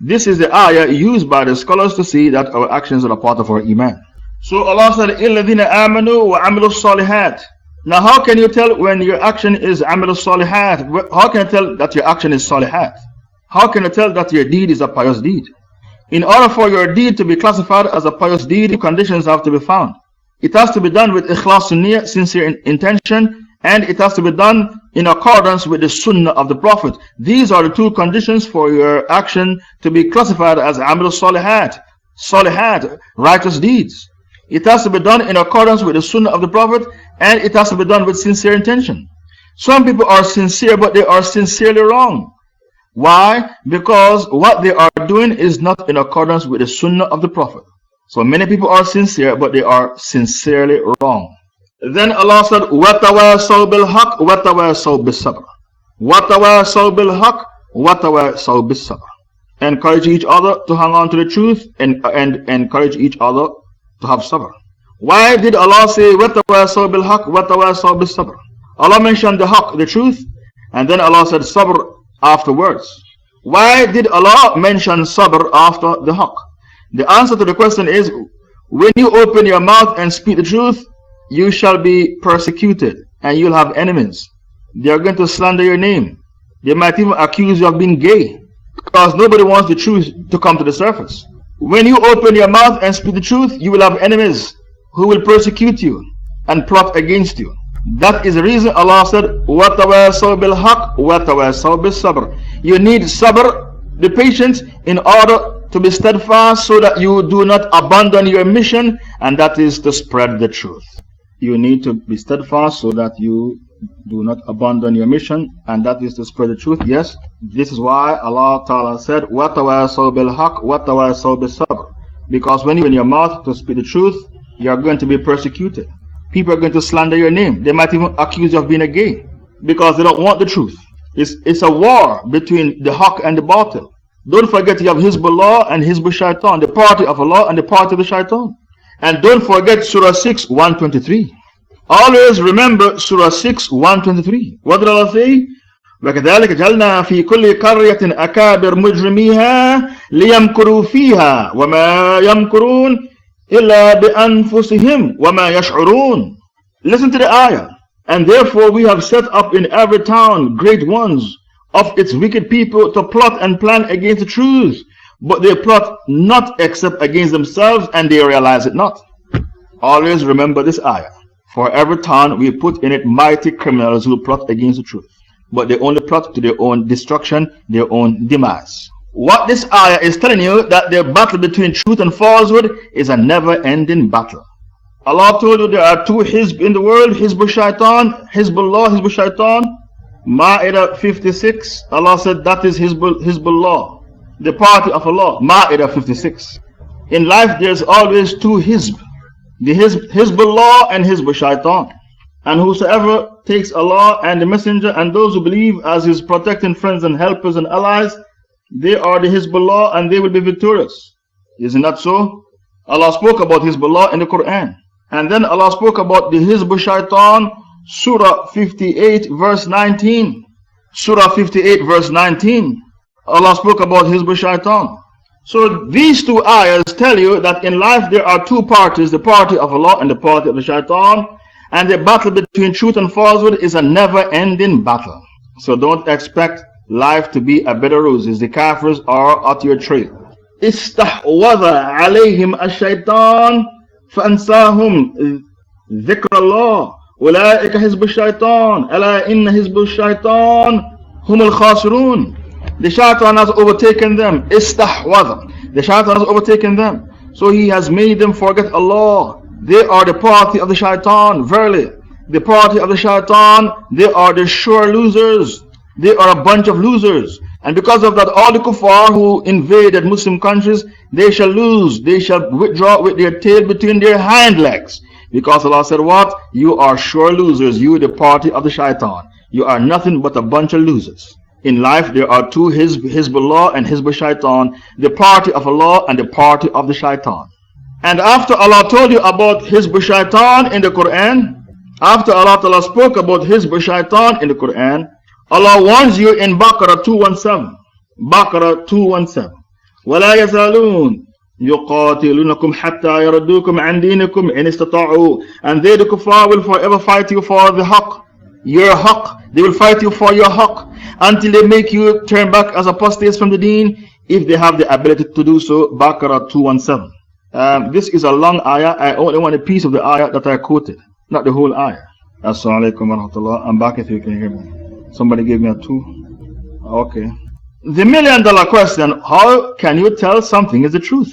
[SPEAKER 1] This is the ayah used by the scholars to say that our actions are a part of our Iman. So Allah said, إِلَّذِينَ آمَنُوا وَعَمِلُوا الصَّالِحَاتِ. Now how can you tell when your action is Amil Salihat? How can you tell that your action is Salihat? How can you tell that your deed is a pious deed? In order for your deed to be classified as a pious deed, conditions have to be found. It has to be done with ikhlas niyyah, sincere intention, and it has to be done in accordance with the sunnah of the Prophet. These are the two conditions for your action to be classified as Amil Salihat. Salihat, righteous deeds. It has to be done in accordance with the sunnah of the Prophet, and it has to be done with sincere intention. Some people are sincere, but they are sincerely wrong. Why? Because what they are doing is not in accordance with the sunnah of the Prophet. So many people are sincere, but they are sincerely wrong. Then Allah said, وَتَوَاسَوْا بِالْحَقِّ وَتَوَاسَوْا بِالصَّبْرِ. وَتَوَاسَوْا بِالْحَقِّ وَتَوَاسَوْا بِالصَّبْرِ. Encourage each other to hang on to the truth, and encourage each other to have sabr. Why did Allah say وَتَوَاسَوْا بِالْحَقِّ وَتَوَاسَوْا بِالصَّبْرِ? Allah mentioned the haqq, the truth, and then Allah said sabr afterwards. Why did Allah mention sabr after the haqq? The answer to the question is, when you open your mouth and speak the truth, you shall be persecuted and you'll have enemies. They are going to slander your name. They might even accuse you of being gay, because nobody wants the truth to come to the surface. When you open your mouth and speak the truth, you will have enemies who will persecute you and plot against you. That is the reason Allah said, وَتَوَاسَوْا بِالْحَقِّ وَتَوَاسَوْا بِالصَّبْرِ. You need sabr, the patience, in order to be steadfast so that you do not abandon your mission, and that is to spread the truth. You need to be steadfast so that you Do not abandon your mission, and that is to spread the truth. Yes, this is why Allah Ta'ala said, وَتَوَاسَوْا بِالْحَقِّ وَتَوَاسَوْا بِالصَّبْرِ. Because when you open your mouth to speak the truth, you are going to be persecuted. People are going to slander your name. They might even accuse you of being a gay because they don't want the truth. It's a war between the haqq and the batil. Don't forget you have Hizbullah and Hizb Shaitan, the party of Allah and the party of the Shaitan. And don't forget Surah 6, 123. Always remember Surah 6, 123. What did Allah say? وَكَذَلِكَ جَعَلْنَا فِي كُلِّ قَرْيَةٍ أَكَابِرَ مُجْرِمِيهَا لِيَمْكُرُوا فِيهَا وَمَا يَمْكُرُونَ إِلَّا بِأَنفُسِهِمْ وَمَا يَشْعُرُونَ. Listen to the ayah. And therefore we have set up in every town great ones of its wicked people to plot and plan against the truth. But they plot not except against themselves, and they realize it not. Always remember this ayah. For every town we put in it mighty criminals who plot against the truth. But they only plot to their own destruction, their own demise. What this ayah is telling you, that the battle between truth and falsehood is a never-ending battle. Allah told you there are two Hizb in the world, Hizb Shaitan, Hizbullah, Hizb Shaitan. Ma'idah 56, Allah said that is Hizbullah, the party of Allah. Ma'idah 56. In life there's always two Hizb, the Hizbullah and Hizb Shaitan. And whosoever takes Allah and the Messenger and those who believe as His protecting friends and helpers and allies, they are the Hizbullah and they will be victorious. Isn't that so? Allah spoke about Hizbullah in the Quran. And then Allah spoke about the Hizb Shaitan, Surah 58 verse 19. Surah 58 verse 19. Allah spoke about Hizb Shaitan. So these two ayahs tell you that in life there are two parties, the party of Allah and the party of the Shaitan. And the battle between truth and falsehood is a never-ending battle. So don't expect life to be a bed of roses. The kafirs are at your trail. استحوذ عليهم الشيطان فأنساهم ذكر الله أولئك حزب الشيطان ألا إن حزب الشيطان هم الخاسرون. The shaitan has overtaken them. استحوذ. The shaitan has overtaken them. So he has made them forget Allah. They are the party of the shaitan. Verily, the party of the shaitan, they are the sure losers. They are a bunch of losers. And because of that, all the kuffar who invaded Muslim countries, they shall lose. They shall withdraw with their tail between their hind legs. Because Allah said what? You are sure losers. You, the party of the shaitan. You are nothing but a bunch of losers. In life, there are two Hizbullah and Hizb Shaitan. The party of Allah and the party of the shaitan. And after Allah told you about Hizb Shaitan in the Quran, after Allah Ta'ala spoke about Hizb Shaitan in the Quran, Allah warns you in Baqarah 217. Baqarah 217. وَلَا يَزَالُونَ يُقَاتِلُونَكُمْ حَتَّى يَرُدُّوكُمْ عَنْ دِينِكُمْ إِنِ اسْتَطَاعُوا. And they, the kuffar, will forever fight you for the haqq, your haqq. They will fight you for your haqq until they make you turn back as apostates from the deen, if they have the ability to do so. Baqarah 217. This is a long ayah. I only want a piece of the ayah that I quoted, not the whole ayah. Assalamu alaikum wa rahmatullah. I'm back if you can hear me. Somebody gave me a 2. Okay. The $1 million question: how can you tell something is the truth?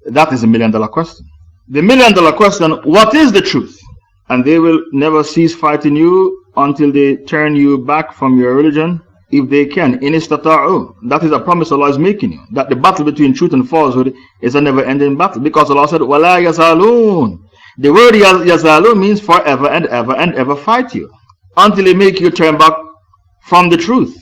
[SPEAKER 1] That is a $1 million question. The $1 million question: what is the truth? And they will never cease fighting you until they turn you back from your religion, if they can. In istata'u. That is a promise Allah is making you, that the battle between truth and falsehood is a never-ending battle. Because Allah said, وَلَا يَزَالُونَ. The word yazalun means forever and ever fight you, until they make you turn back from the truth.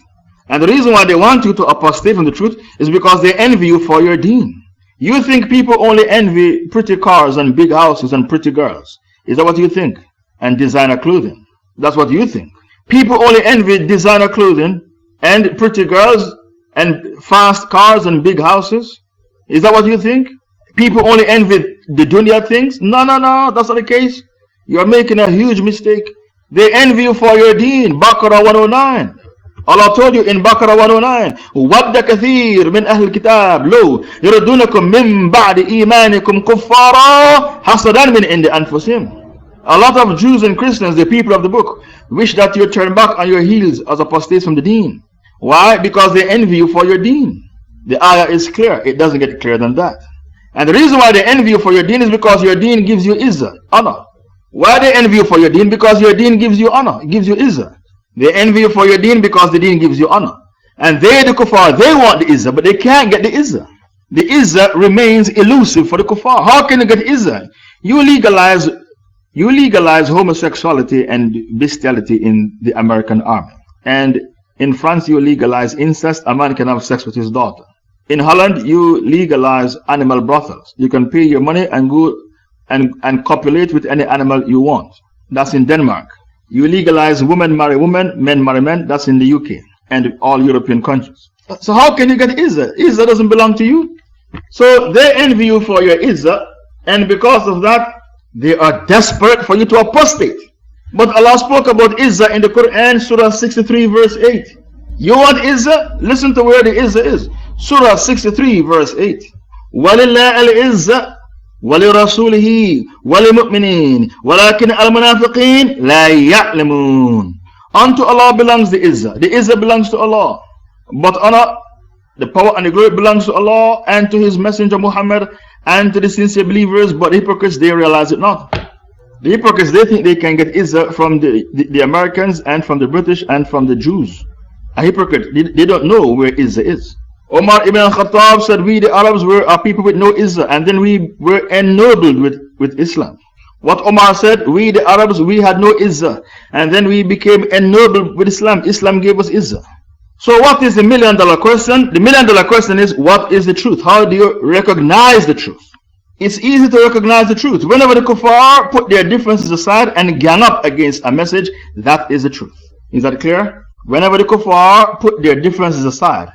[SPEAKER 1] And the reason why they want you to apostate from the truth is because they envy you for your deen. You think people only envy pretty cars and big houses and pretty girls. Is that what you think? And designer clothing. That's what you think. People only envy designer clothing and pretty girls and fast cars and big houses. Is that what you think? People only envy the dunya things? No, that's not the case. You are making a huge mistake. They envy you for your deen. Baqarah 109. Allah told you in Baqarah 109, وَدَّ كَثِيرٌ مِنْ أَهْلِ الْكِتَابِ لَوْ يَرُدُّونَكُمْ مِنْ بَعْدِ إِيمَانِكُمْ كُفَّارًا حَسَدًا مِنْ عِنْدِ أَنفُسِهِمْ. A lot of Jews and Christians, the people of the book, wish that you turn back on your heels as apostates from the deen. Why? Because they envy you for your deen. The ayah is clear. It doesn't get clearer than that. And the reason why they envy you for your deen is because your deen gives you izzah, honor. Why they envy you for your deen? Because your deen gives you honor, it gives you izzah. They envy you for your deen because the deen gives you honor. And they, the kuffar, they want the izzah, but they can't get the izzah. The izzah remains elusive for the kuffar. How can you get izzah? You legalize homosexuality and bestiality in the American army. And in France, you legalize incest. A man can have sex with his daughter. In Holland, you legalize animal brothels. You can pay your money and go and copulate with any animal you want. That's in Denmark. You legalize women marry women, men marry men. That's in the UK and all European countries. So how can you get izzah? Izzah doesn't belong to you. So they envy you for your izzah, and because of that, they are desperate for you to apostate. But Allah spoke about izzah in the Quran, Surah 63, verse 8. You want izzah? Listen to where the izzah is. Surah 63, verse 8. وَلِلَّهِ الْإِزَّةِ وَلِرَسُولِهِ وَلِلْمُؤْمِنِينَ وَلَكِنَّ الْمُنَافِقِينَ لَا يَعْلَمُونَ. Unto Allah belongs the izzah. The izzah belongs to Allah. But honor, the power and the glory belongs to Allah and to His Messenger Muhammad and to the sincere believers. But the hypocrites, they realize it not. The hypocrites, they think they can get izzah from the Americans and from the British and from the Jews. A hypocrite, they don't know where izzah is. Umar ibn al-Khattab said, we the Arabs were a people with no izzah, and then we were ennobled with Islam. What Umar said, we the Arabs, we had no izzah, and then we became ennobled with Islam. Islam gave us izzah. So what is the $1 million question? The $1 million question is, what is the truth? How do you recognize the truth? It's easy to recognize the truth. Whenever the kuffar put their differences aside and gang up against a message, that is the truth. Is that clear? Whenever the kuffar put their differences aside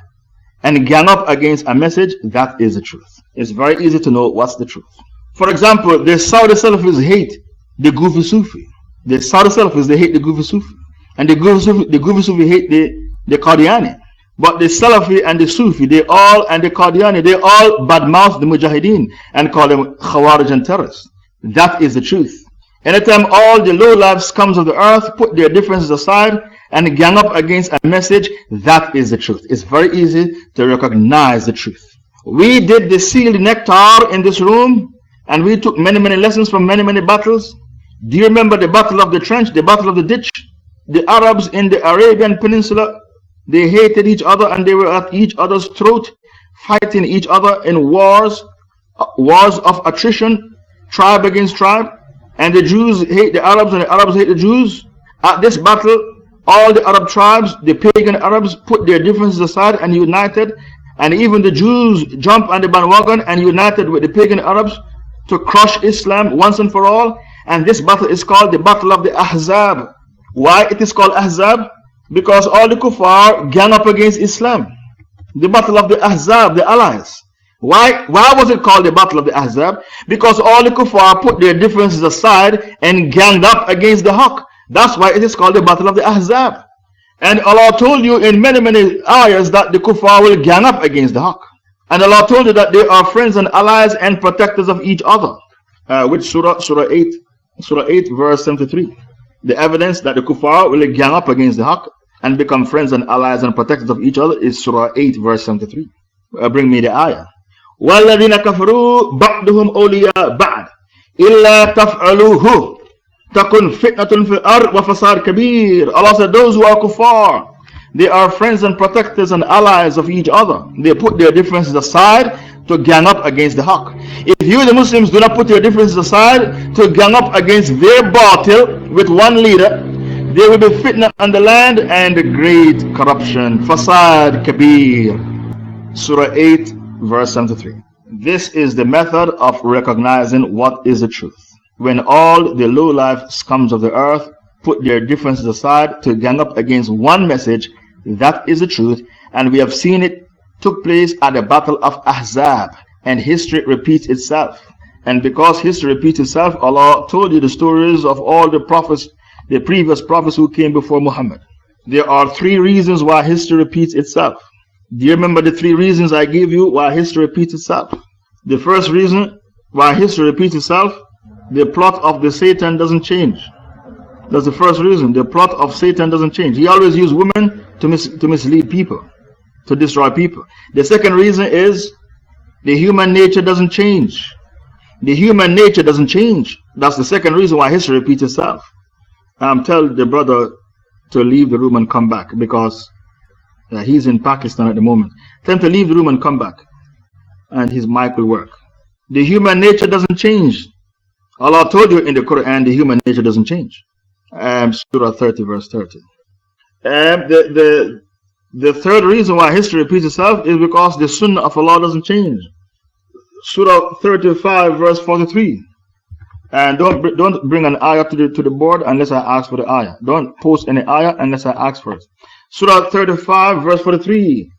[SPEAKER 1] and gang up against a message, that is the truth. It's very easy to know what's the truth. For example, the Saudi Salafis hate the Goofy Sufi. The Saudi Salafis, they hate the Goofy Sufi. And the Goofy Sufi hate the Qadiani. But the Salafi and the Sufi, and the Qadiani, they all badmouth the Mujahideen and call them Khawarij and terrorists. That is the truth. Anytime all the low-life scums of the earth put their differences aside and gang up against a message, that is the truth. It's very easy to recognize the truth. We did the sealed nectar in this room, and we took many lessons from many battles. Do you remember the battle of the trench, the battle of the ditch? The Arabs in the Arabian Peninsula, they hated each other and they were at each other's throat, fighting each other in wars of attrition, tribe against tribe. And the Jews hate the Arabs and the Arabs hate the Jews. At this battle, all the Arab tribes, the pagan Arabs, put their differences aside and united. And even the Jews jumped on the bandwagon and united with the pagan Arabs to crush Islam once and for all. And this battle is called the Battle of the Ahzab. Why it is called Ahzab? Because all the kuffar gang up against Islam. The Battle of the Ahzab, the allies. Why was it called the Battle of the Ahzab? Because all the kuffar put their differences aside and ganged up against the Haqq. That's why it is called the Battle of the Ahzab. And Allah told you in many ayahs that the kuffar will gang up against the Haqq. And Allah told you that they are friends and allies and protectors of each other. Which Surah 8 verse 73. The evidence that the kuffar will gang up against the Haqq and become friends and allies and protectors of each other is Surah 8 verse 73. Bring me the ayah. وَالَّذِينَ كَفَرُوا بَعْضُهُمْ أَوْلِيَاءُ بَعْضٍ إِلَّا تَفْعَلُوهُ تَكُنْ فِتْنَةٌ فِي الْأَرْضِ وَفَسَادٌ كَبِيرٌ. Allah said, those who are kuffar, they are friends and protectors and allies of each other. They put their differences aside to gang up against the Haqq. If you, the Muslims, do not put your differences aside to gang up against their batil with one leader, there will be fitna on the land and great corruption. Fasad Kabir. Surah 8, verse 73. This is the method of recognizing what is the truth. When all the low-life scums of the earth put their differences aside to gang up against one message, that is the truth. And we have seen it took place at the Battle of Ahzab. And history repeats itself. And because history repeats itself, Allah told you the stories of all the prophets, the previous prophets who came before Muhammad. There are 3 reasons why history repeats itself. Do you remember the 3 reasons I gave you why history repeats itself? The first reason why history repeats itself, the plot of the Satan doesn't change. That's the first reason. The plot of Satan doesn't change. He always uses women to mislead people, to destroy people. The second reason is the human nature doesn't change. The human nature doesn't change. That's the second reason why history repeats itself. Tell the brother to leave the room and come back, because he's in Pakistan at the moment. Tell him to leave the room and come back, and his mic will work. The human nature doesn't change. Allah told you in the Quran the human nature doesn't change. Surah 30 verse 30. The third reason why history repeats itself is because the Sunnah of Allah doesn't change. Surah 35 verse 43. And don't bring an ayah to the board unless I ask for the ayah. Don't post any ayah unless I ask for it. Surah 35 verse 43.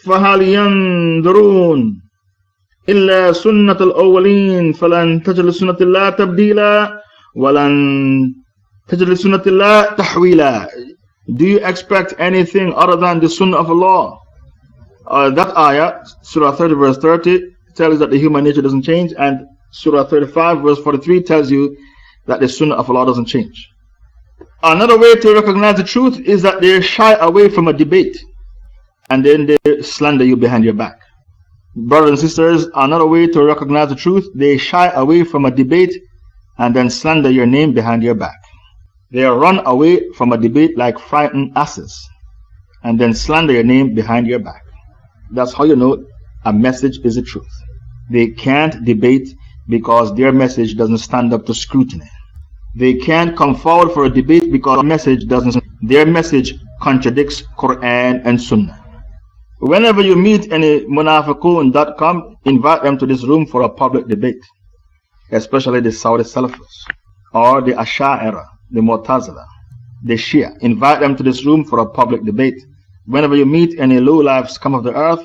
[SPEAKER 1] فَهَلْ يَنْظُرُونَ إِلَّا سُنَّةَ الْأَوَّلِينَ فَلَنْ تَجِدَ لِسُنَّةِ اللَّهِ تَبْدِيلًا وَلَنْ تَجِدَ لِسُنَّةِ اللَّهِ تَحْوِيلًا. Do you expect anything other than the Sunnah of Allah? That ayah, Surah 30 verse 30, tells that the human nature doesn't change, and Surah 35 verse 43 tells you that the Sunnah of Allah doesn't change. Another way to recognize the truth is that they shy away from a debate and then they slander you behind your back. Brothers and sisters, another way to recognize the truth, they shy away from a debate and then slander your name behind your back. They run away from a debate like frightened asses and then slander your name behind your back. That's how you know a message is the truth. They can't debate because their message doesn't stand up to scrutiny. They can't come forward for a debate because their message contradicts Quran and Sunnah. Whenever you meet any munafiqun.com, invite them to this room for a public debate, especially the Saudi Salafis or the Asha'ira, the Mu'tazila, the Shia. Invite them to this room for a public debate. Whenever you meet any low-life scum of the earth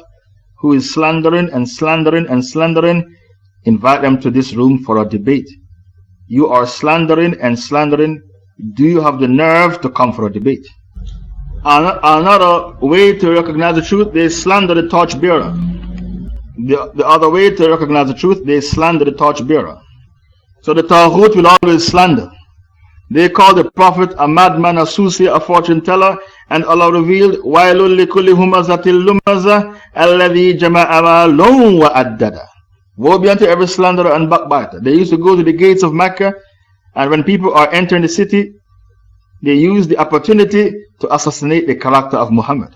[SPEAKER 1] who is slandering and slandering and slandering, invite them to this room for a debate. You are slandering and slandering. Do you have the nerve to come for a debate? Another way to recognize the truth, they slander the torchbearer. The other way to recognize the truth, they slander the torchbearer. So the Taghut will always slander. They call the Prophet a madman, a soothsayer, a fortune teller, and Allah revealed, وَيْلٌ لِكُلِّ هُمَزَةٍ لُمَزَةٍ الَّذِي جَمَعَ مَالًا وَعَدَّدَ. Woe be unto every slanderer and backbiter. They used to go to the gates of Mecca, and when people are entering the city, they use the opportunity to assassinate the character of Muhammad.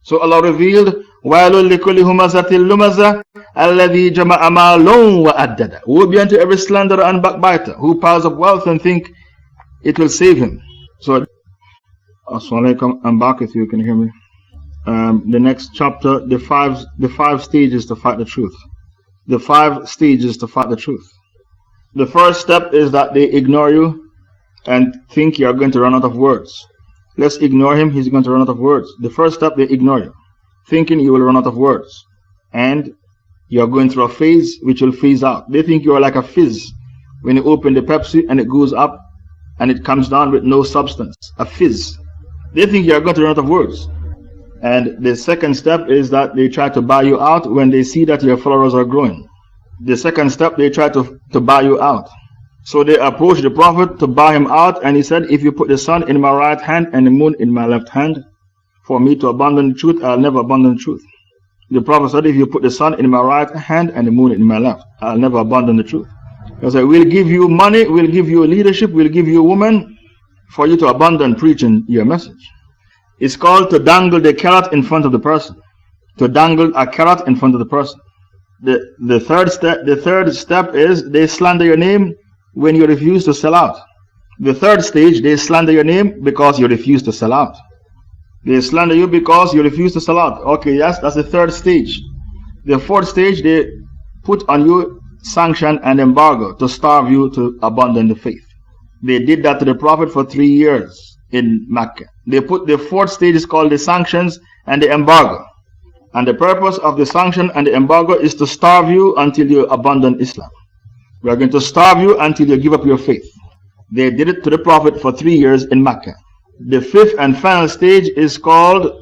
[SPEAKER 1] So Allah revealed, وَيْلٌ لِكُلِّ هُمَزَةٍ لُمَزَةٍ الَّذِي جَمَعَ مَالًا وَعَدَّدَ. Woe be unto every slanderer and backbiter who piles up wealth and think it will save him. So, Assalamu alaikum, I'm back if you can hear me. The next chapter, the five stages to fight the truth. The 5 stages to fight the truth. The first step is that they ignore you and think you are going to run out of words. Let's ignore him, he's going to run out of words. The first step, they ignore you, thinking you will run out of words. And you are going through a phase which will phase out. They think you are like a fizz. When you open the Pepsi and it goes up and it comes down with no substance, a fizz. They think you are going to run out of words. And the second step is that they try to buy you out when they see that your followers are growing. The second step, they try to buy you out. So they approached the Prophet to buy him out, and he said, if you put the sun in my right hand and the moon in my left hand, for me to abandon the truth, I'll never abandon the truth. The Prophet said, if you put the sun in my right hand and the moon in my left, I'll never abandon the truth. He said, we'll give you money, we'll give you leadership, we'll give you a woman for you to abandon preaching your message. It's called to dangle the carrot in front of the person. To dangle a carrot in front of the person. The third step is they slander your name when you refuse to sell out. The third stage, they slander your name because you refuse to sell out. They slander you because you refuse to sell out. Okay, yes, that's the third stage. The fourth stage, they put on you sanction and embargo to starve you to abandon the faith. They did that to the Prophet for 3 years in Mecca. The fourth stage is called the sanctions and the embargo. And the purpose of the sanction and the embargo is to starve you until you abandon Islam. We are going to starve you until you give up your faith. They did it to the Prophet for 3 years in Mecca. The fifth and final stage is called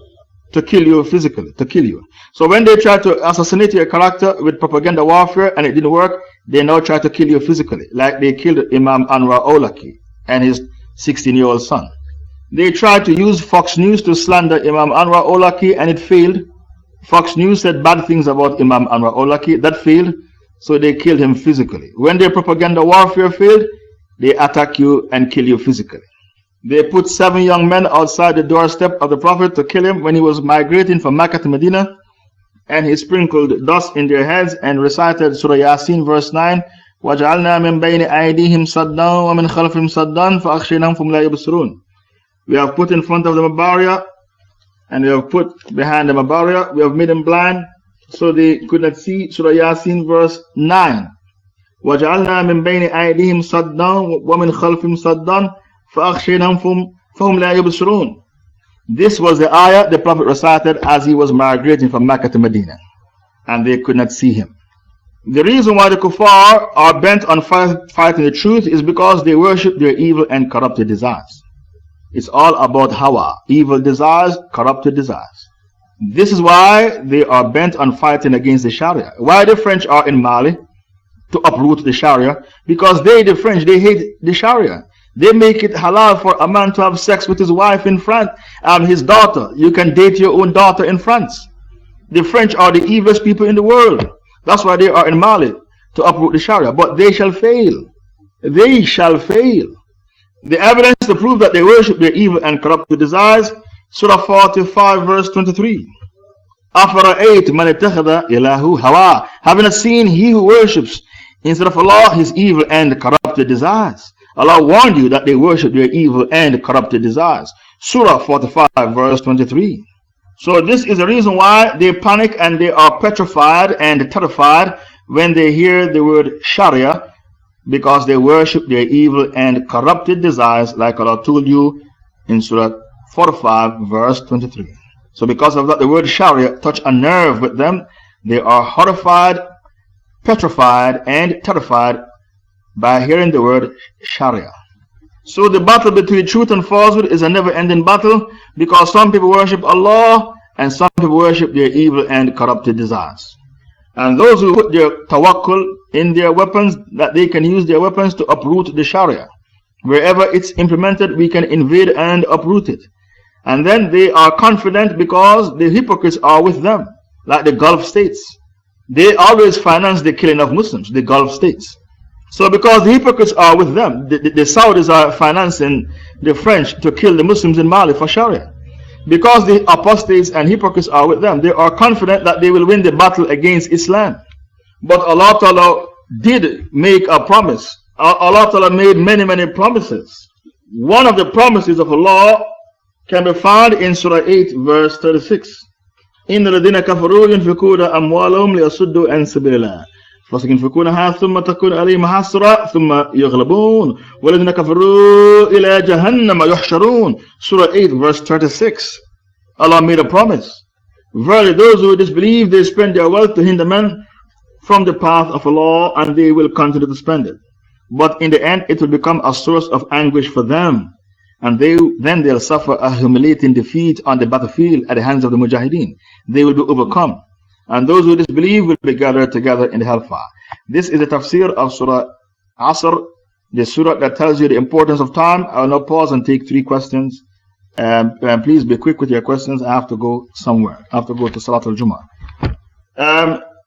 [SPEAKER 1] to kill you physically, to kill you. So when they try to assassinate your character with propaganda warfare and it didn't work, they now try to kill you physically, like they killed Imam Anwar Awlaki and his 16-year-old son. They tried to use Fox News to slander Imam Anwar Awlaki and it failed. Fox News said bad things about Imam Anwar Awlaki. That failed. So they killed him physically. When their propaganda warfare failed, they attack you and kill you physically. They put 7 young men outside the doorstep of the Prophet to kill him when he was migrating from Mecca to Medina, and he sprinkled dust in their heads and recited Surah Yasin verse 9, وَجَعَلْنَا مِن بَيْنِ أَيْدِيهِمْ صَدًّا وَمِنْ خَلْفِهِمْ صَدًّا فَأَغْشَيْنَاهُمْ فَهُمْ لَا يُبْصِرُونَ. We have put in front of them a barrier, and we have put behind them a barrier. We have made them blind so they could not see. Surah Yasin verse 9. وَجَعَلْنَا مِن بَيْنِ أَيْدِيهِمْ صَدًّا وَمِنْ خَلْفِهِمْ صَدًّا فَأَغْشَيْنَاهُمْ فَهُمْ لَا يُبْصِرُونَ. This was the ayah the Prophet recited as he was migrating from Mecca to Medina, and they could not see him. The reason why the kuffar are bent on fighting the truth is because they worship their evil and corrupted desires. It's all about hawa, evil desires, corrupted desires. This is why they are bent on fighting against the Sharia. Why the French are in Mali to uproot the Sharia? Because the French, they hate the Sharia. They make it halal for a man to have sex with his wife in France and his daughter. You can date your own daughter in France. The French are the evilest people in the world. That's why they are in Mali, to uproot the Sharia. But they shall fail. They shall fail. The evidence to prove that they worship their evil and corrupted desires, Surah 45 verse 23. أَفَرَأَيْتَ مَنِ اتَّخَذَ إِلَهُ هَوَاهُ. Having seen he who worships instead of Allah his evil and corrupted desires. Allah warned you that they worship their evil and corrupted desires. Surah 45 verse 23. So this is the reason why they panic and they are petrified and terrified when they hear the word Sharia, because they worship their evil and corrupted desires, like Allah told you in Surah 45 verse 23. So because of that, the word Sharia touch a nerve with them. They are horrified, petrified and terrified by hearing the word Sharia. So the battle between truth and falsehood is a never-ending battle, because some people worship Allah and some people worship their evil and corrupted desires. And those who put their tawakkul in their weapons, that they can use their weapons to uproot the Sharia. Wherever it's implemented, we can invade and uproot it. And then they are confident because the hypocrites are with them, like the Gulf states. They always finance the killing of Muslims, the Gulf states. So because the hypocrites are with them, the Saudis are financing the French to kill the Muslims in Mali for Sharia. Because the apostates and hypocrites are with them, they are confident that they will win the battle against Islam. But Allah Ta'ala did make a promise. Allah Ta'ala made many promises. One of the promises of Allah can be found in Surah 8 verse 36. إِنَّ الَّذِينَ كَفَرُوا يُنْفِقُونَ أَمْوَالَهُمْ لِيَصُدُّوا عَنْ سَبِيلِ اللَّهِ فَسَيُنْفِقُونَهَا ثُمَّ تَكُونُ عَلَيْهِمْ حَسْرَةٌ ثُمَّ يُغْلَبُونَ وَالَّذِينَ كَفَرُوا إِلَى جَهَنَّمَ يُحْشَرُونَ. Surah 8 verse 36. Allah made a promise. Verily those who disbelieve, they spend their wealth to hinder men from the path of Allah, and they will continue to spend it. But in the end it will become a source of anguish for them, and then they'll suffer a humiliating defeat on the battlefield at the hands of the Mujahideen. They will be overcome, and those who disbelieve will be gathered together in the hellfire. This is the tafsir of Surah Asr, the surah that tells you the importance of time. I will now pause and take 3 questions. And please be quick with your questions. I have to go somewhere. I have to go to Salat al-Jumu'ah.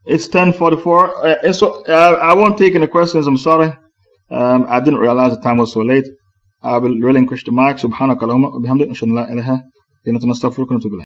[SPEAKER 1] It's 10:44. So I won't take any questions. I'm sorry. I didn't realize the time was so late. I will relinquish the mic. Subhanaka Allahumma wa bihamdik. Ashhadu an la ilaha illa anta astaghfiruka wa atubu ilayk.